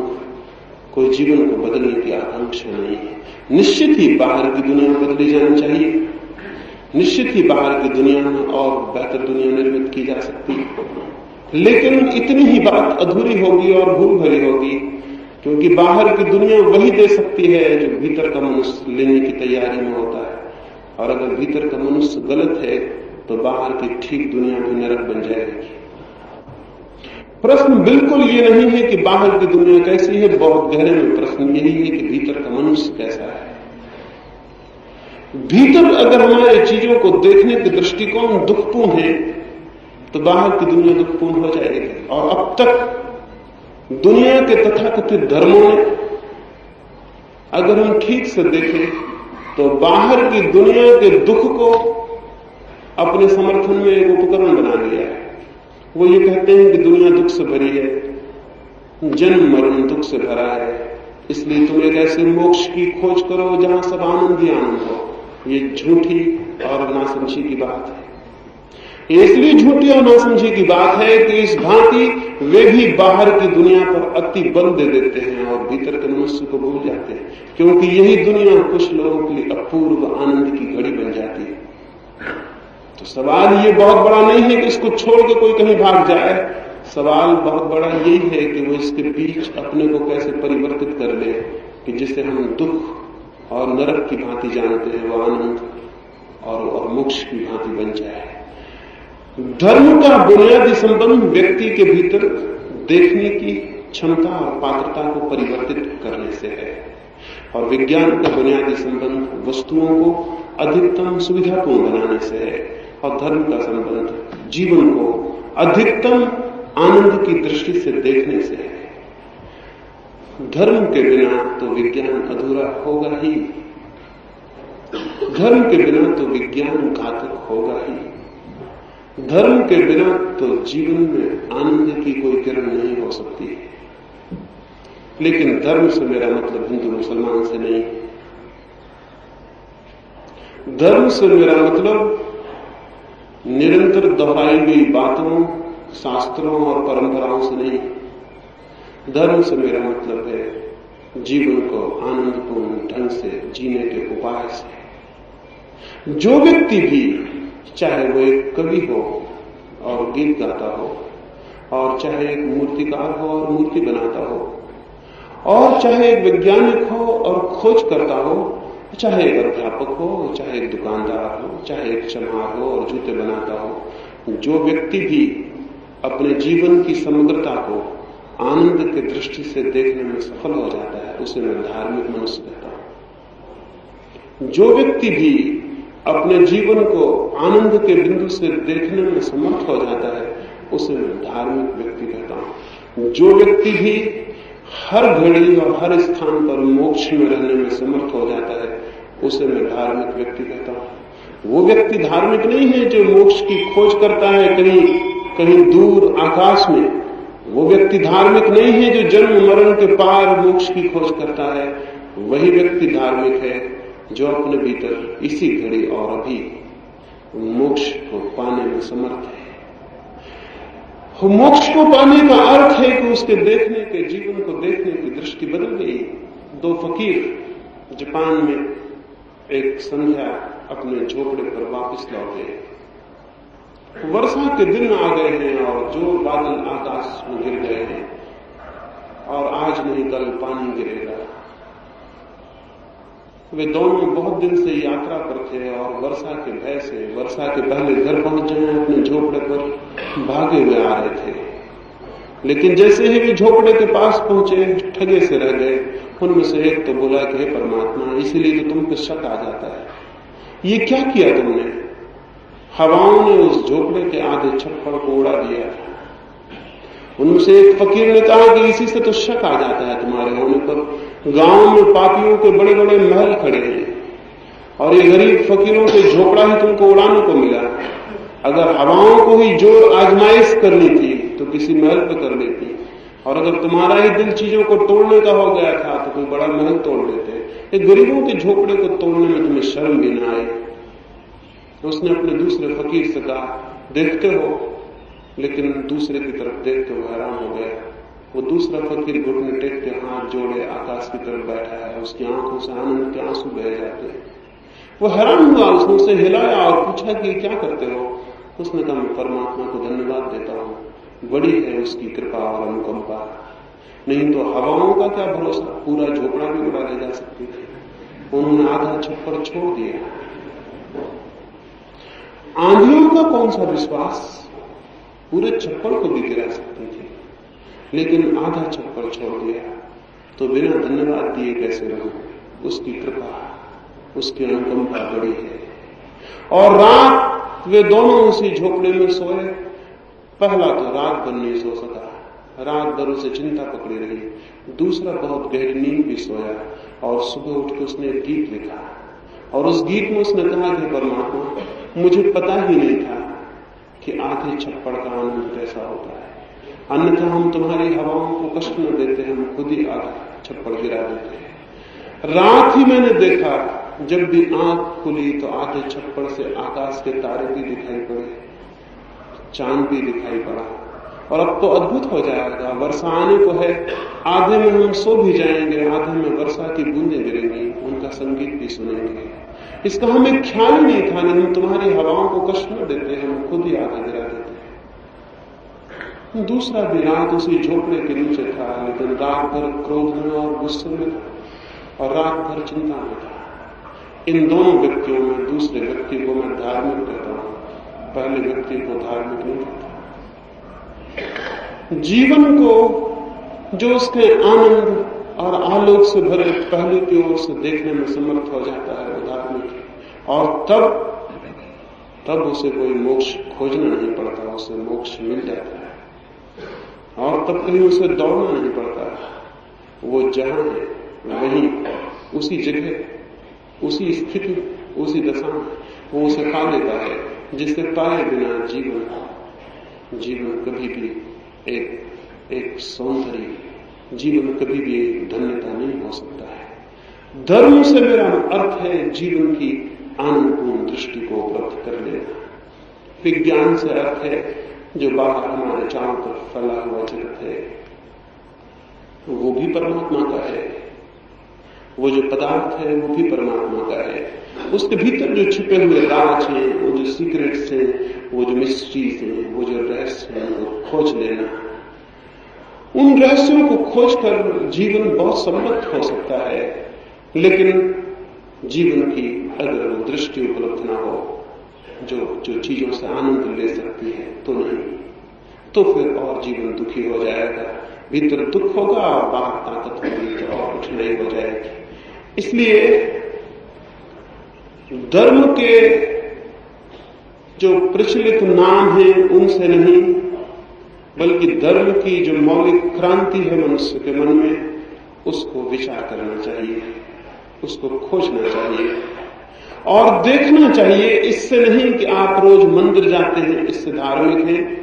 कोई जीवन को बदलने की आकांक्षा नहीं है। निश्चित ही बाहर की दुनिया बदली जानी चाहिए, निश्चित ही बाहर की दुनिया में और बेहतर दुनिया निर्मित की जा सकती है, लेकिन इतनी ही बात अधूरी होगी और भूल भरी होगी, क्योंकि बाहर की दुनिया वही दे सकती है जो भीतर का मनुष्य लेने की तैयारी में होता है। और अगर भीतर का मनुष्य गलत है तो बाहर की ठीक दुनिया भी नरक बन जाएगी। प्रश्न बिल्कुल ये नहीं है कि बाहर की दुनिया कैसी है, बहुत गहरे में प्रश्न यही है कि भीतर का मनुष्य कैसा है। भीतर अगर हमारे चीजों को देखने के दृष्टिकोण दुखपूर्ण है तो बाहर की दुनिया दुखपूर्ण हो जाएगी। और अब तक दुनिया के तथाकथित धर्मों ने अगर हम ठीक से देखें तो बाहर की दुनिया के दुख को अपने समर्थन में एक उपकरण बना लिया है। वो ये कहते हैं कि दुनिया दुख से भरी है, जन्म मरण दुख से भरा है, इसलिए तुम एक ऐसे मोक्ष की खोज करो जहां सब आनंद ही आनंद हो। ये झूठी और नासमझी की बात है। इसलिए झूठी और नासमझी की बात है कि इस भांति वे भी बाहर की दुनिया पर अति बल दे देते हैं और भीतर के मनुष्य को भूल जाते हैं, क्योंकि यही दुनिया कुछ लोगों के लिए अपूर्व आनंद की घड़ी बन जाती है। तो सवाल ये बहुत बड़ा नहीं है कि इसको छोड़ के कोई कहीं भाग जाए, सवाल बहुत बड़ा यही है कि वो इसके बीच अपने को कैसे परिवर्तित कर ले कि जिसे हम दुख और नरक की भांति जानते हैं वो आनंद और मोक्ष की भांति बन जाए। धर्म का बुनियादी संबंध व्यक्ति के भीतर देखने की क्षमता और पात्रता को परिवर्तित करने से है, और विज्ञान का बुनियादी संबंध वस्तुओं को अधिकतम सुविधापूर्ण बनाने से है, और धर्म का संबंध जीवन को अधिकतम आनंद की दृष्टि से देखने से है। धर्म के बिना तो विज्ञान अधूरा होगा ही, धर्म के बिना तो विज्ञान घातक होगा ही, धर्म के बिना तो जीवन में आनंद की कोई किरण नहीं हो सकती। लेकिन धर्म से मेरा मतलब हिंदू मुसलमान से नहीं। धर्म से मेरा मतलब निरंतर दोहराई गई बातों, शास्त्रों और परंपराओं से नहीं। धर्म से मेरा मतलब है जीवन को आनंदपूर्ण ढंग से जीने के उपाय से। जो व्यक्ति भी, चाहे वो एक कवि हो और गीत गाता हो, और चाहे एक मूर्तिकार हो और मूर्ति बनाता हो, और चाहे एक वैज्ञानिक हो और खोज करता हो, चाहे एक अध्यापक हो, चाहे एक दुकानदार हो, चाहे एक चमार हो और जूते बनाता हो, जो व्यक्ति भी अपने जीवन की समग्रता को आनंद की दृष्टि से देखने में सफल हो जाता है, उसे मैं धार्मिक मनुष्य कहता हूं। जो व्यक्ति भी अपने जीवन को आनंद के बिंदु से देखने में समर्थ हो जाता है, उसे मैं धार्मिक व्यक्ति कहता हूं। जो व्यक्ति भी हर घड़ी और हर स्थान पर मोक्ष में रहने में समर्थ हो जाता है, उसे मैं धार्मिक व्यक्ति कहता हूं। वो व्यक्ति धार्मिक नहीं है जो मोक्ष की खोज करता है कहीं दूर आकाश में। वो व्यक्ति धार्मिक नहीं है जो जन्म मरण के पार मोक्ष की खोज करता है। वही व्यक्ति धार्मिक है जो अपने भीतर इसी घड़ी और अभी मोक्ष को पाने में समर्थ है। मोक्ष को पाने का अर्थ है कि उसके देखने के, जीवन को देखने की दृष्टि बदल गई। दो फकीर जापान में एक संध्या अपने झोपड़े पर वापस लौटे। वर्षा के दिन आ गए हैं और जो बादल आकाश में गिर गए हैं और आज नहीं कल पानी गिरेगा। वे दोनों बहुत दिन से यात्रा पर थे और वर्षा के भय से, वर्षा के पहले घर पहुंच जाए, अपने झोपड़े पर भागे हुए आ रहे थे। लेकिन जैसे ही वे झोपड़े के पास पहुंचे, ठगे से रह गए। उनमें से एक तो बोला कि हे परमात्मा, इसीलिए तो तुम पे शक आ जाता है, ये क्या किया तुमने? हवाओं ने उस झोपड़े के आधे छप्पर को उड़ा दिया। उनमें से एक फकीर ने कहा कि इसी से तो शक आ जाता है तुम्हारे होने पर। गांव में पापियों के बड़े बड़े महल खड़े हैं और ये गरीब फकीरों के झोपड़ा ही तुमको उड़ाने को मिला। अगर हवाओं को ही जोर आजमाइश करनी थी तो किसी महल पे कर लेती, और अगर तुम्हारा ही दिल चीजों को तोड़ने का हो गया था तो कोई बड़ा महल तोड़ लेते। ये गरीबों के झोपड़े को तोड़ने में तुम्हें शर्म भी ना आई। उसने अपने दूसरे फकीर से कहा, देखते हो? लेकिन दूसरे की तरफ देखते हुए हैरान हो गया। वो दूसरा फकीर घुटने टेक के हाथ जोड़े आकाश की तरफ बैठा है, उसकी आंखों से आनंद के आंसू बह जाते हैं। वो हैरान हुआ, उसने उसे हिलाया और पूछा कि क्या करते हो? उसने कहा, मैं परमात्मा को धन्यवाद देता हूँ, बड़ी है उसकी कृपा और अनुकंपा, नहीं तो हवाओं का क्या भरोसा, पूरा झोपड़ा भी उड़ा ले जा सकती थी। उन्होंने आधा छप्पर छोड़ दिया। आंधियों का कौन सा विश्वास, पूरे छप्पर को भी गिरा सकती थी, लेकिन आधा छप्पर छोड़ दिया। तो बिना धन्यवाद दिए कैसे रहूं? उसकी कृपा, उसकी अनुकंपा बड़ी है। और रात वे दोनों उसी झोपड़े में सोए। पहला तो रात भर नहीं सो सका, रात भर उसे चिंता पकड़ी रही। दूसरा बहुत गहरी नींद भी सोया और सुबह उठ के उसने एक गीत लिखा और उस गीत में उसने कहा कि परमात्मा, मुझे पता ही नहीं था कि आधे छप्पड़ का आनंद कैसा होता है, अन्यथा हम तुम्हारी हवाओं को कष्ट न देते, हम खुद ही आधा छप्पड़ गिरा देते हैं। रात ही मैंने देखा, जब भी आंख खुली तो आधे छप्पड़ से आकाश के तारे भी दिखाई पड़े, चांद भी दिखाई पड़ा। और अब तो अद्भुत हो जाएगा, वर्षा आने को है, आधे में हम सो भी जाएंगे, आधे में वर्षा की बूंदें गिरेंगी, उनका संगीत भी सुनेंगे। इसका हमें ख्याल नहीं था, लेकिन तुम्हारी हवाओं को कष्ट न देते, हम खुद ही आधा गिरा देते हैं। दूसरा भी रात उसी झोपड़े के नीचे था, लेकिन रात भर क्रोध में और गुस्से में था और रात भर चिंता में था। इन दोनों व्यक्तियों में दूसरे व्यक्ति को मैं धार्मिक कहता हूं, पहले व्यक्ति को धार्मिक नहीं कहता। जीवन को जो उसके आनंद और आलोक से भरे पहलू की ओर से देखने में समर्थ हो जाता है वो धार्मिक है। और तब उसे कोई मोक्ष खोजना नहीं पड़ता, उसे मोक्ष मिल जाता है। और तब कहीं उसे दौड़ना नहीं पड़ता, वो जहां है वहीं, उसी जगह, उसी स्थिति, उसी दशा में वो उसे पा लेता है, जिससे पाए बिना जीवन कभी भी एक सौंदर्य, जीवन कभी भी एक धन्यता नहीं हो सकता है। धर्म से मेरा अर्थ है जीवन की आनंदपूर्ण दृष्टि को उपलब्ध कर लेना। विज्ञान से अर्थ है जो बाहर हमारे चारों तरफ फैला हुआ जगत है वो भी परमात्मा का है, वो जो पदार्थ है वो भी परमात्मा का है। उसके भीतर जो छिपे हुए राज हैं, वो जो सीक्रेट्स हैं, वो जो मिस्ट्रीज हैं, वो जो रहस्य हैं, वो खोज लेना। उन रहस्यों को खोजकर जीवन बहुत समृद्ध हो सकता है, लेकिन जीवन की अगर वो दृष्टि उपलब्ध ना हो जो चीजों से आनंद ले सकती है तो नहीं, तो फिर और जीवन दुखी हो जाएगा। भीतर दुख होगा और बाहर ताकत होगी तो और कठिनाई हो जाएगी। इसलिए धर्म के जो प्रचलित नाम है उनसे नहीं, बल्कि धर्म की जो मौलिक क्रांति है मनुष्य के मन में, उसको विचार करना चाहिए, उसको खोजना चाहिए और देखना चाहिए। इससे नहीं कि आप रोज मंदिर जाते हैं, इससे धार्मिक हैं।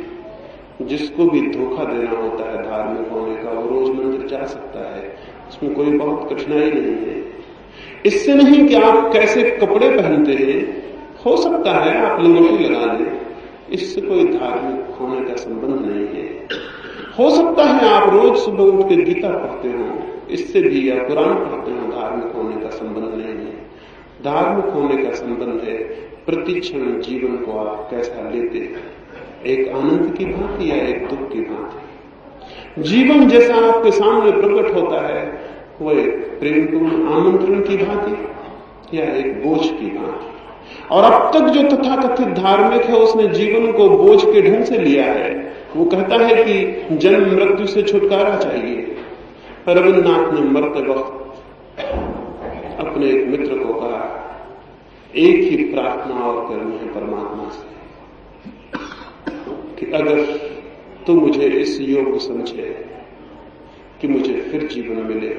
जिसको भी धोखा देना होता है धार्मिक होने का, वो रोज मंदिर जा सकता है, उसमें कोई बहुत कठिनाई नहीं है। इससे नहीं कि आप कैसे कपड़े पहनते हैं, हो सकता है आप लंगोटी लगा लें, इससे कोई धार्मिक होने का संबंध नहीं है। हो सकता है आप रोज सुबह उठ के गीता पढ़ते हो, इससे भी, या कुरान पढ़ते हो, धार्मिक होने का संबंध नहीं है। धार्मिक होने का संबंध है प्रतिक्षण जीवन को आप कैसा लेते हैं, एक आनंद की भांति या एक दुख की भांति। जीवन जैसा आपके सामने प्रकट होता है वो एक प्रेमपूर्ण आमंत्रण की भांति या एक बोझ की भांति। और अब तक जो तथाकथित धार्मिक है उसने जीवन को बोझ के ढंग से लिया है। वो कहता है कि जन्म मृत्यु से छुटकारा चाहिए। रविन्द्रनाथ ने मरते वक्त अपने एक मित्र को कहा, एक ही प्रार्थना और करनी है परमात्मा से कि अगर तू मुझे इस योग्य समझे कि मुझे फिर जीवन मिले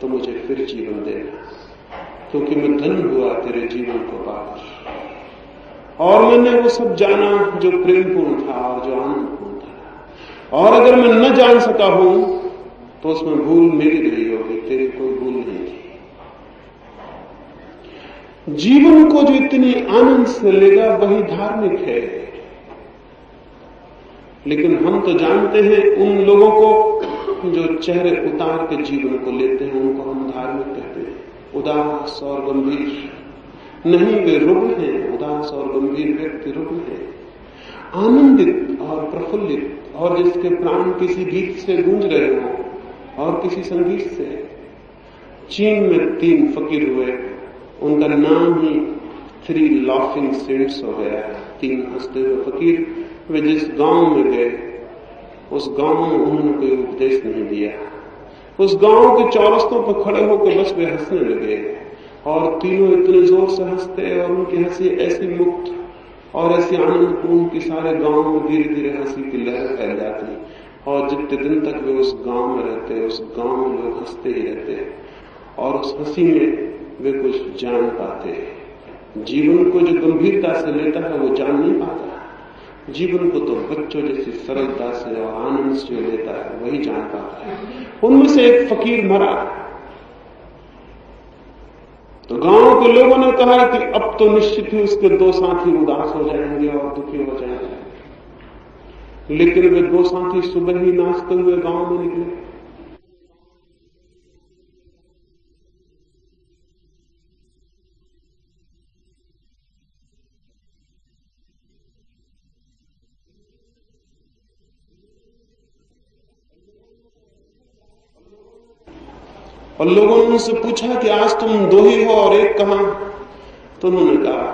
तो मुझे फिर जीवन देना, क्योंकि मैं धन्य हुआ तेरे जीवन को पाकर और मैंने वो सब जाना जो प्रेमपूर्ण था और जो आनंदपूर्ण था। और अगर मैं न जान सका हूं तो उसमें भूल मेरी रही होगी, तेरी कोई भूल नहीं थी। जीवन को जो इतनी आनंद से लेगा वही धार्मिक है। लेकिन हम तो जानते हैं उन लोगों को जो चेहरे उतार के जीवन को लेते हैं, उनको हम धार्मिक कहते हैं। उदास और गंभीर नहीं, वे रुग्ण हैं। उदास और गंभीर व्यक्ति रुग्ण है। आनंदित और प्रफुल्लित और जिसके प्राण किसी गीत से गूंज रहे हों और किसी संगीत से। चीन में 3 फकीर हुए, उनका नाम ही 3 लाफिंग सेंट्स हो गया। 3 हंसते हुए फकीर। वे जिस गांव में गए उस गांव में उन्होंने कोई उपदेश नहीं दिया। उस गांव के चौरस्तों पर खड़े होकर बस वे हंसने लगे और तीनों इतने जोर से हंसते और उनकी हंसी ऐसी मुक्त और ऐसी आनंदपूर्ण कि सारे गांव में धीरे धीरे हंसी की लहर फैल जाती। और जितने दिन तक वे उस गांव में रहते, उस गांव में लोग हंसते ही रहते और उस हंसी में वे कुछ जान पाते। जीवन को जो गंभीरता से लेता है वो जान नहीं पाता। जीवन को तो बच्चों जैसी सरलता से और आनंद से लेता है वही जान पाता है। उनमें से एक फकीर मरा तो गांव के लोगों ने कहा कि अब तो निश्चित ही उसके 2 साथी उदास हो जाएंगे और दुखी हो जाएंगे। लेकिन वे 2 साथी सुबह ही नाचते हुए गांव में निकले। और लोगों ने उनसे पूछा कि आज तुम 2 ही हो और एक कहां? तो उन्होंने कहा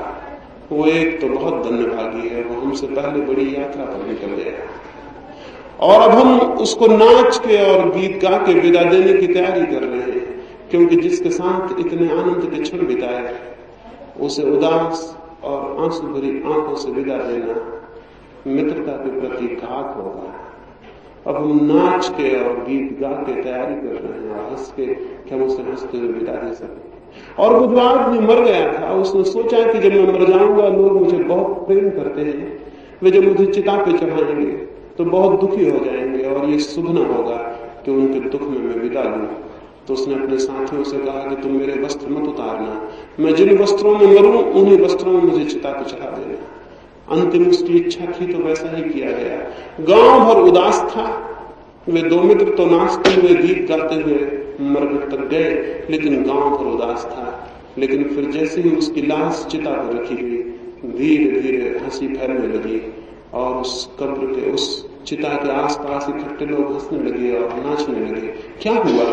वो एक तो बहुत धन्यभागी है, वो हमसे पहले बड़ी यात्रा पर निकल गया और अब हम उसको नाच के और गीत गा के विदा देने की तैयारी कर रहे हैं, क्योंकि जिसके साथ इतने आनंद के क्षण बिताए उसे उदास और आंसू भरी आंखों से विदा देना मित्रता के प्रति घात होगा। अब हम नाच के और गीत गा के तैयारी कर रहे हैं और हंस के कि हम उसे हंसते हुए विदा दे सकें। और वो जो आदमी मर गया था उसने सोचा कि जब मैं मर जाऊंगा लोग मुझे बहुत प्रेम करते हैं, वे जब मुझे चिता पे चढ़ाएंगे तो बहुत दुखी हो जाएंगे और ये शुभ न होगा कि उनके दुख में मैं विदा लूं। तो उसने अपने साथियों से कहा कि तुम मेरे वस्त्र मत उतारना, मैं जिन वस्त्रों में मरूं उन्हीं वस्त्रों में मुझे चिता पर चढ़ा देना। अंतिम उसकी इच्छा थी तो वैसा ही किया गया। गांव भर उदास था। वे दो मित्र तो नाचते हुए गीत गाते हुए मरघट तक गए, लेकिन गांव भर उदास था। लेकिन फिर जैसे ही उसकी लाश चिता पर रखी गई, धीरे धीरे हंसी फैलने लगी और उस कब्र के, उस चिता के आसपास इकट्ठे लोग हंसने लगे और नाचने लगे। क्या हुआ?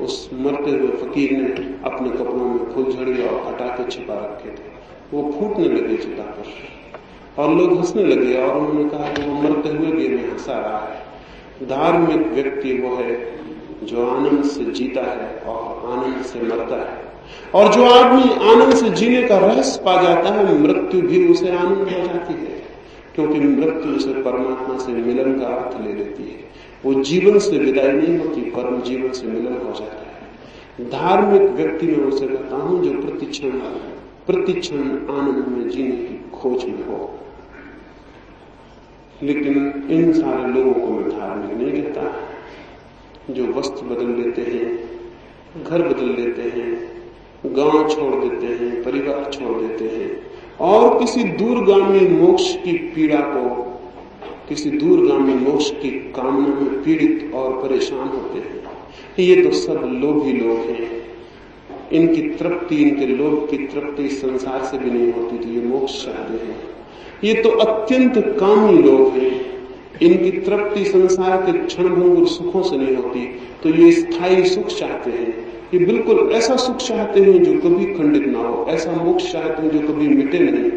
उस मरते हुए फकीर ने अपने कपड़ों में फुलझड़ी और हटा के छिपा रखे थे, वो फूटने लगे चिता पर और लोग हंसने लगे। और उन्होंने कहा कि वो मरते हुए भी हमें हंसा रहा है। धार्मिक व्यक्ति वो है जो आनंद से जीता है और आनंद से मरता है। और जो आदमी आनंद से जीने का रहस्य पा जाता है, मृत्यु भी उसे आनंद हो जाती है, क्योंकि मृत्यु उसे परमात्मा से मिलन का अर्थ ले लेती है। वो जीवन से विदाई नहीं होती, परम जीवन से मिलन हो जाता है। धार्मिक व्यक्ति में उसे कहता हूं जो प्रतिक्षण आनंद में जीने की खोज में हो। लेकिन इन सारे लोगों को मैं धार्मिक नहीं कहता। जो वस्त्र बदल लेते हैं, घर बदल लेते हैं, गांव छोड़ देते हैं, परिवार छोड़ देते हैं और किसी दूरगामी मोक्ष की पीड़ा को, किसी दूरगामी मोक्ष की कामना में पीड़ित और परेशान होते हैं, ये तो सब लोभी लोग हैं। इनकी तृप्ति, इनके लोभ की तृप्ति संसार से भी नहीं होती, तो ये मोक्ष चाहते हैं। ये तो अत्यंत कामी लोग हैं, इनकी तृप्ति संसार के क्षणभंगुर सुखों से नहीं होती, तो ये स्थायी सुख चाहते हैं। ये बिल्कुल ऐसा सुख चाहते हैं जो कभी खंडित ना हो, ऐसा मोक्ष चाहते हैं जो कभी मिटे नहीं।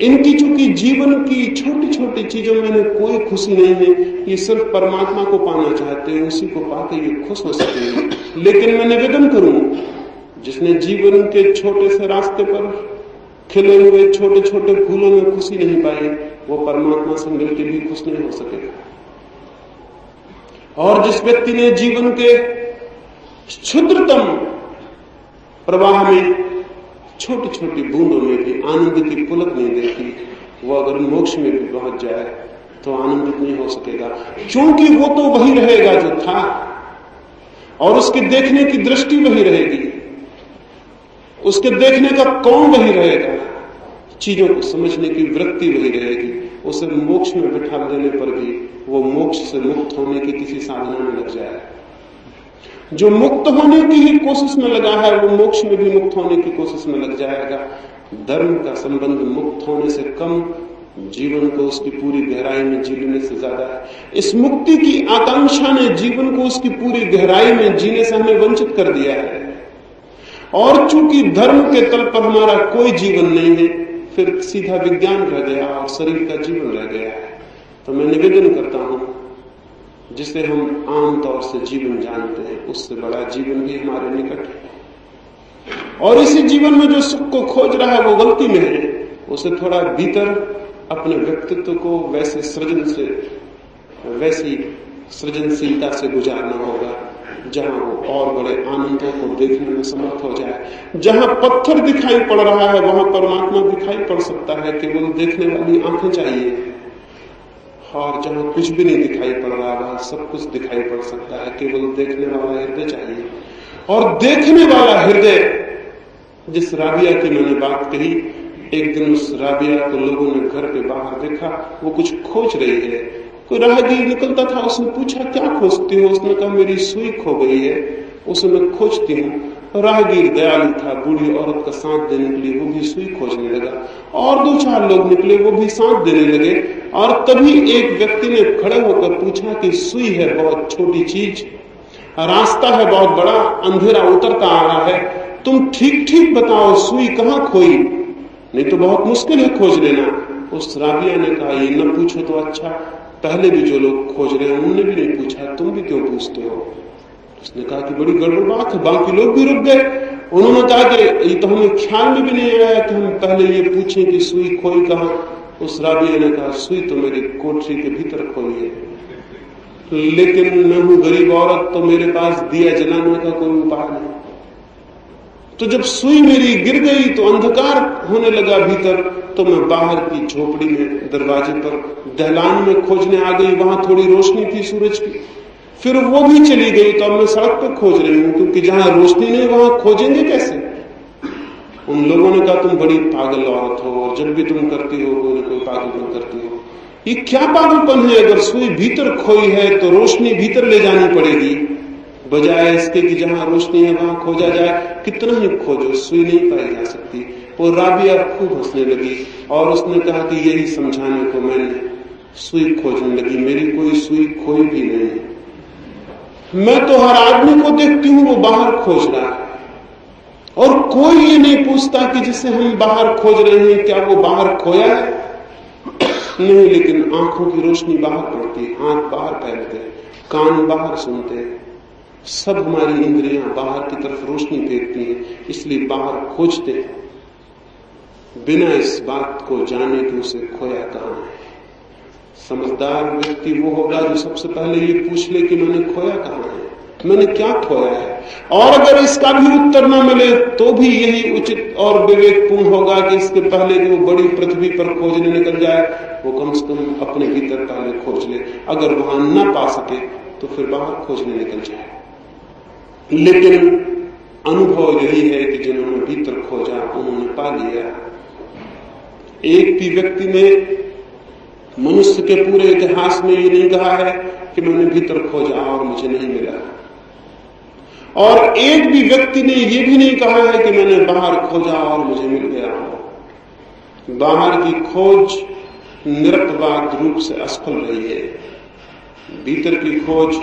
इनकी चूंकि जीवन की छोटी छोटी चीजों में कोई खुशी नहीं है, ये सिर्फ परमात्मा को पाना चाहते हैं, उसी को पाकर ये खुश हो सकेंगे। लेकिन मैं निवेदन करूं, जिसने जीवन के छोटे से रास्ते पर खिले हुए छोटे छोटे फूलों में खुशी नहीं पाई, वो परमात्मा से मिलकर भी खुश नहीं हो सकेगा। और जिस व्यक्ति ने जीवन के क्षुद्रतम प्रवाह में, छोटी छोटी बूंदों में भी आनंद की पुलक नहीं देखी, वो अगर मोक्ष में भी पहुंच जाए तो आनंदित नहीं हो सकेगा, क्योंकि वो तो वही रहेगा जो था और उसके देखने की दृष्टि वही रहेगी, उसके देखने का कौन वही रहेगा, चीजों को समझने की वृत्ति वही रहेगी। उसे मोक्ष में बिठा देने पर भी वो मोक्ष से मुक्त होने की किसी साधना में लग जाए। जो मुक्त होने की ही कोशिश में लगा है, वो मोक्ष में भी मुक्त होने की कोशिश में लग जाएगा। धर्म का संबंध मुक्त होने से कम, जीवन को उसकी पूरी गहराई में जीने से ज्यादा है। इस मुक्ति की आकांक्षा ने जीवन को उसकी पूरी गहराई में जीने से हमें वंचित कर दिया है। और चूंकि धर्म के तल पर हमारा कोई जीवन नहीं है, फिर सीधा विज्ञान रह गया और शरीर का जीवन रह गया है। तो मैं निवेदन करता हूं, जिसे हम आमतौर से जीवन जानते हैं, उससे बड़ा जीवन भी हमारे निकट है। और इसी जीवन में जो सुख को खोज रहा है वो गलती में है। उसे थोड़ा भीतर अपने व्यक्तित्व को वैसी सृजनशीलता से गुजारना होगा जहां वो और बड़े आनंदों को देखने में समर्थ हो जाए। जहां पत्थर दिखाई पड़ रहा है वहां परमात्मा दिखाई पड़ सकता है, केवल देखने वाली आंखें चाहिए। और जहां कुछ भी नहीं दिखाई पड़ रहा वहां सब कुछ दिखाई पड़ सकता है, केवल देखने वाला हृदय चाहिए। और देखने वाला हृदय, जिस राबिया की मैंने बात कही, एक दिन उस राबिया को लोगों ने घर के बाहर देखा, वो कुछ खोज रही है। कोई राहगीर निकलता था, उसने पूछा क्या खोजती हो? उसने कहा मेरी सुई खो गई है, उसे मैं खोजती हूँ। राहगीर दयालु था, बूढ़ी औरत का साथ देने के लिए वो भी सुई खोजने लगा। और दो चार लोग निकले, वो भी साथ देने लगे। और तभी एक व्यक्ति ने खड़े होकर पूछा कि सुई है बहुत छोटी चीज, रास्ता है बहुत बड़ा, अंधेरा उतरता आ रहा है, तुम ठीक ठीक बताओ सुई कहाँ खोई, नहीं तो बहुत मुश्किल है खोज लेना। उस राबिया ने कहा ये न पूछो तो अच्छा, पहले भी जो लोग खोज रहे हैं उन्होंने भी नहीं पूछा, तुम भी क्यों पूछते हो? उसने कहा कि बड़ी गड़बड़ बात है। बाकी लोग भी रुक गए। उन्होंने कहा कि ये तो हमें ख्याल में भी नहीं आया कि हम पहले ये पूछें कि सुई खोई कहाँ। उस राबिया ने कहा सुई तो मेरी कोठरी के भीतर खोई है, लेकिन मैं हूं गरीब औरत, तो मेरे पास दिया जलाने का कोई उपाय नहीं। तो जब सुई मेरी गिर गई तो अंधकार होने लगा भीतर, तो मैं बाहर की झोपड़ी में दरवाजे पर दहलान में खोजने आ गई। वहां थोड़ी रोशनी थी सूरज की। फिर वो भी चली गई तो अब मैं सड़क पे खोज रही हूं, क्योंकि जहां रोशनी नहीं वहां खोजेंगे कैसे? उन लोगों ने कहा तुम बड़ी पागल औरत हो, और जब भी तुम करती हो कोई ना कोई पागलपन करती हो। ये क्या पागलपन है? अगर सुई भीतर खोई है तो रोशनी भीतर ले जानी पड़ेगी, बजाय इसके कि जहां रोशनी है वहां खोजा जाए। कितना ही खोजो, सुई नहीं पाई जा सकती। वो राबिया खूब हंसने लगी और उसने कहा कि यही समझाने को मैंने सुई खोजने लगी, मेरी कोई सुई खोई भी नहीं है। मैं तो हर आदमी को देखती हूं वो बाहर खोज रहा है, और कोई ये नहीं पूछता कि जिसे हम बाहर खोज रहे हैं क्या वो बाहर खोया है? नहीं, लेकिन आंखों की रोशनी बाहर पड़ती है, हाथ बाहर फैलते, कान बाहर सुनते, सब हमारी इंद्रियां बाहर की तरफ रोशनी फेंकती हैं, इसलिए बाहर खोजते हैं, बिना इस बात को जाने कि उसे खोया कहां है। समझदार व्यक्ति वो होगा जो सबसे पहले ये पूछ ले कि मैंने खोया कहां है, मैंने क्या खोया है। और अगर इसका भी उत्तर न मिले तो भी यही उचित और विवेकपूर्ण होगा कि इसके पहले कि वो बड़ी पृथ्वी पर खोजने निकल जाए, वो कम से कम अपने भीतर पहले खोज ले। अगर वहां न पा सके तो फिर बाहर खोजने निकल जाए। लेकिन अनुभव यही है कि जिन्होंने भीतर खोजा उन्होंने पा लिया। एक भी व्यक्ति ने मनुष्य के पूरे इतिहास में ये नहीं कहा है कि मैंने भीतर खोजा और मुझे नहीं मिला, और एक भी व्यक्ति ने यह भी नहीं कहा है कि मैंने बाहर खोजा और मुझे मिल गया हो। बाहर की खोज निरपवाद रूप से असफल रही है, भीतर की खोज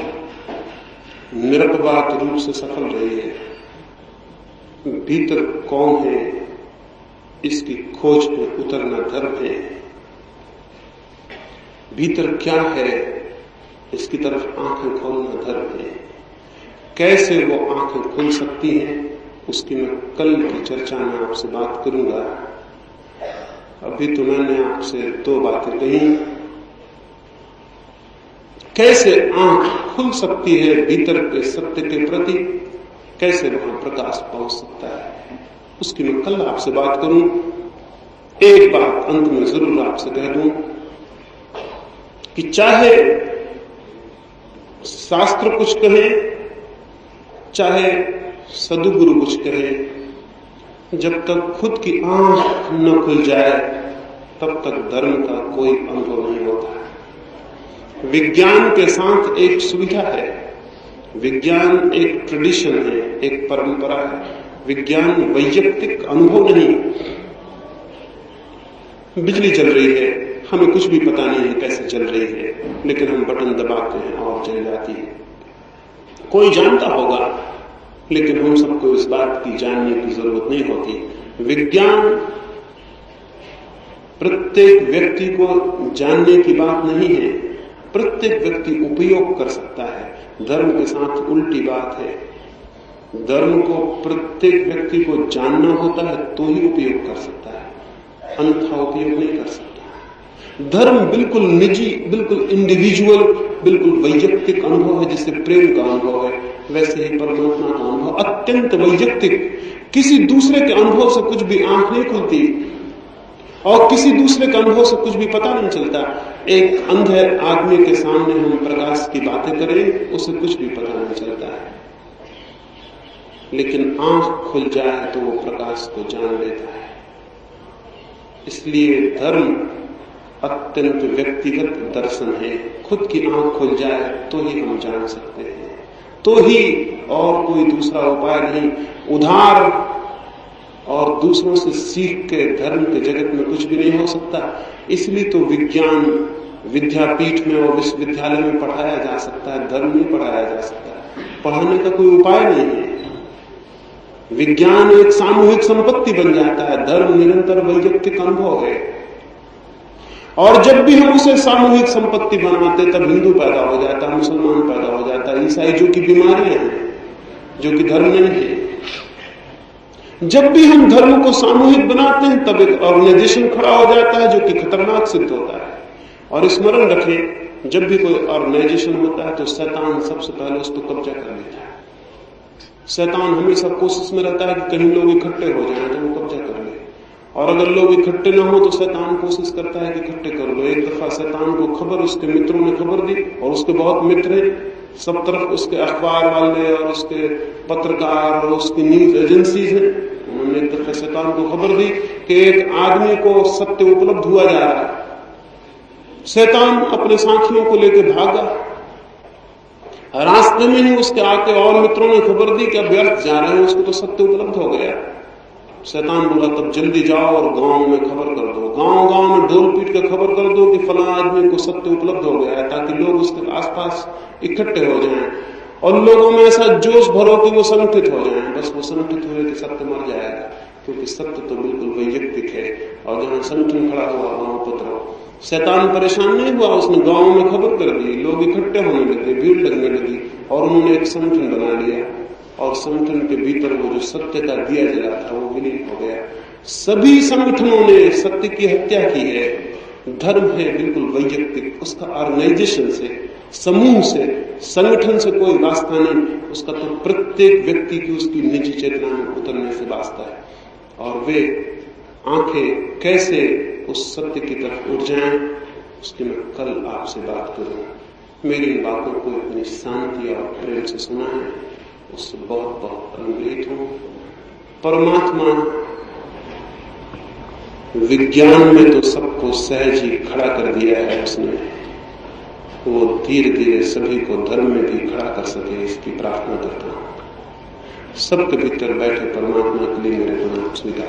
निरपवाद रूप से सफल रही है। भीतर कौन है इसकी खोज में उतरना धर्म है, भीतर क्या है इसकी तरफ आंखें खोलना धर्म है। कैसे वो आंखें खुल सकती हैं उसकी मैं कल की चर्चा में आपसे बात करूंगा। अभी तो मैंने आपसे दो बातें कही। कैसे आंख खुल सकती है भीतर के सत्य के प्रति, कैसे वहां प्रकाश पहुंच सकता है, उसकी मैं कल आपसे बात करूं। एक बात अंत में जरूर आपसे कह दूं कि चाहे शास्त्र कुछ कहे, चाहे सदगुरु कुछ कहे, जब तक खुद की आंख न खुल जाए तब तक धर्म का कोई अनुभव नहीं होता। विज्ञान के साथ एक सुविधा है, विज्ञान एक ट्रेडिशन है, एक परंपरा है। विज्ञान वैयक्तिक अनुभव नहीं। बिजली चल रही है, हमें कुछ भी पता नहीं है कैसे चल रही है, लेकिन हम बटन दबाते हैं और चल जाती है। कोई जानता होगा, लेकिन हम सबको इस बात की जानने की जरूरत नहीं होती। विज्ञान प्रत्येक व्यक्ति को जानने की बात नहीं है, प्रत्येक व्यक्ति उपयोग कर सकता है। धर्म के साथ उल्टी बात है, धर्म को प्रत्येक व्यक्ति को जानना होता है तो ही उपयोग कर सकता है, अन्यथा उपयोग नहीं कर सकता। धर्म बिल्कुल निजी, बिल्कुल इंडिविजुअल, बिल्कुल वैयक्तिक अनुभव है। जैसे प्रेम का अनुभव है वैसे ही परमात्मा का अनुभव अत्यंत वैयक्तिक। किसी दूसरे के अनुभव से कुछ भी आंख नहीं खुलती और किसी दूसरे के अनुभव से कुछ भी पता नहीं चलता। एक अंधे आदमी के सामने हम प्रकाश की बातें करें, उसे कुछ भी पता नहीं चलता है, लेकिन आंख खुल जाए तो वो प्रकाश को जान लेता है। इसलिए धर्म अत्यंत व्यक्तिगत दर्शन है। खुद की आंख खुल जाए तो ही हम जान सकते हैं, तो ही, और कोई दूसरा उपाय नहीं। उधार और दूसरों से सीख के धर्म के जगत में कुछ भी नहीं हो सकता। इसलिए तो विज्ञान विद्यापीठ में और विश्वविद्यालय में पढ़ाया जा सकता है, धर्म नहीं पढ़ाया जा सकता। पढ़ाने का कोई उपाय नहीं है। विज्ञान एक सामूहिक संपत्ति बन जाता है, धर्म निरंतर वैयक्तिक अनुभव है। और जब भी हम उसे सामूहिक संपत्ति बनाते तब हिंदू पैदा हो जाता है, मुसलमान पैदा हो जाता है, ईसाई, जो कि बीमारियां हैं, जो कि धर्म नहीं है। जब भी हम धर्म को सामूहिक बनाते हैं तब एक ऑर्गेनाइजेशन खड़ा हो जाता है जो कि खतरनाक सिद्ध होता है। और स्मरण रखें, जब भी कोई ऑर्गेनाइजेशन होता है तो शैतान सबसे पहले उसको कब्जा कर लेता है। शैतान हमेशा कोशिश में रहता है कि कहीं लोग इकट्ठे हो जाएं तो वो कब्जा कर ले, और अगर लोग इकट्ठे ना हो तो शैतान कोशिश करता है कि इकट्ठे कर लो। एक दफा शैतान को खबर, उसके मित्रों ने खबर दी, और उसके बहुत मित्र हैं, सब तरफ उसके अखबार वाले और उसके पत्रकार और उसकी न्यूज एजेंसीज हैं। उन्होंने एक दफे शैतान को खबर दी कि एक आदमी को सत्य उपलब्ध हुआ जा रहा है। शैतान अपने साथियों को लेकर भागा। रास्ते में ही उसके आके और मित्रों ने खबर दी कि अब व्यर्थ जा रहे हैं, उसको तो सत्य उपलब्ध हो गया। शैतान बोला तब जल्दी जाओ और गांव में खबर कर दो, गांव में ढोल पीट कर खबर कर दो कि फला आदमी को सत्य उपलब्ध हो गया है, ताकि लोग उसके आसपास इकट्ठे हो जाएं और लोगों में ऐसा जोश भरो कि वो संगठित हो जाएं। बस वो संगठित हुए कि सत्य मर जाएगा, क्योंकि सत्य तो बिल्कुल वैयक्तिक है और जहां संगठन खड़ा हुआ वहां उपद्रव। शैतान परेशान नहीं हुआ, उसने गांव में खबर कर दी, लोग इकट्ठे होने लगे, भीड़ लगने लगी और उन्होंने एक संगठन बना लिया और संगठन के भीतर वो जो सत्य का दिया जला था वो विलीन हो गया। सभी संगठनों ने सत्य की हत्या की है। धर्म है बिल्कुल वैयक्तिक, उसका ऑर्गेनाइजेशन से, समूह से, संगठन से कोई वास्ता नहीं। उसका तो प्रत्येक व्यक्ति की उसकी निजी चेतना में उतरने से वास्ता है। और वे आंखें कैसे उस सत्य की तरफ उठ जाएं, उसकी मैं कल आपसे बात करूं। मेरी इन बातों को इतनी शांति और प्रेम से सुना है, उससे बहुत बहुत अनुग्रहित हूं। परमात्मा विज्ञान में तो सबको सहज ही खड़ा कर दिया है उसने, वो धीरे धीरे सभी को धर्म में भी खड़ा कर सके, इसकी प्रार्थना करता हूं। सबके भीतर बैठे परमात्मा के लिए मेरे प्रणाम स्वीकार।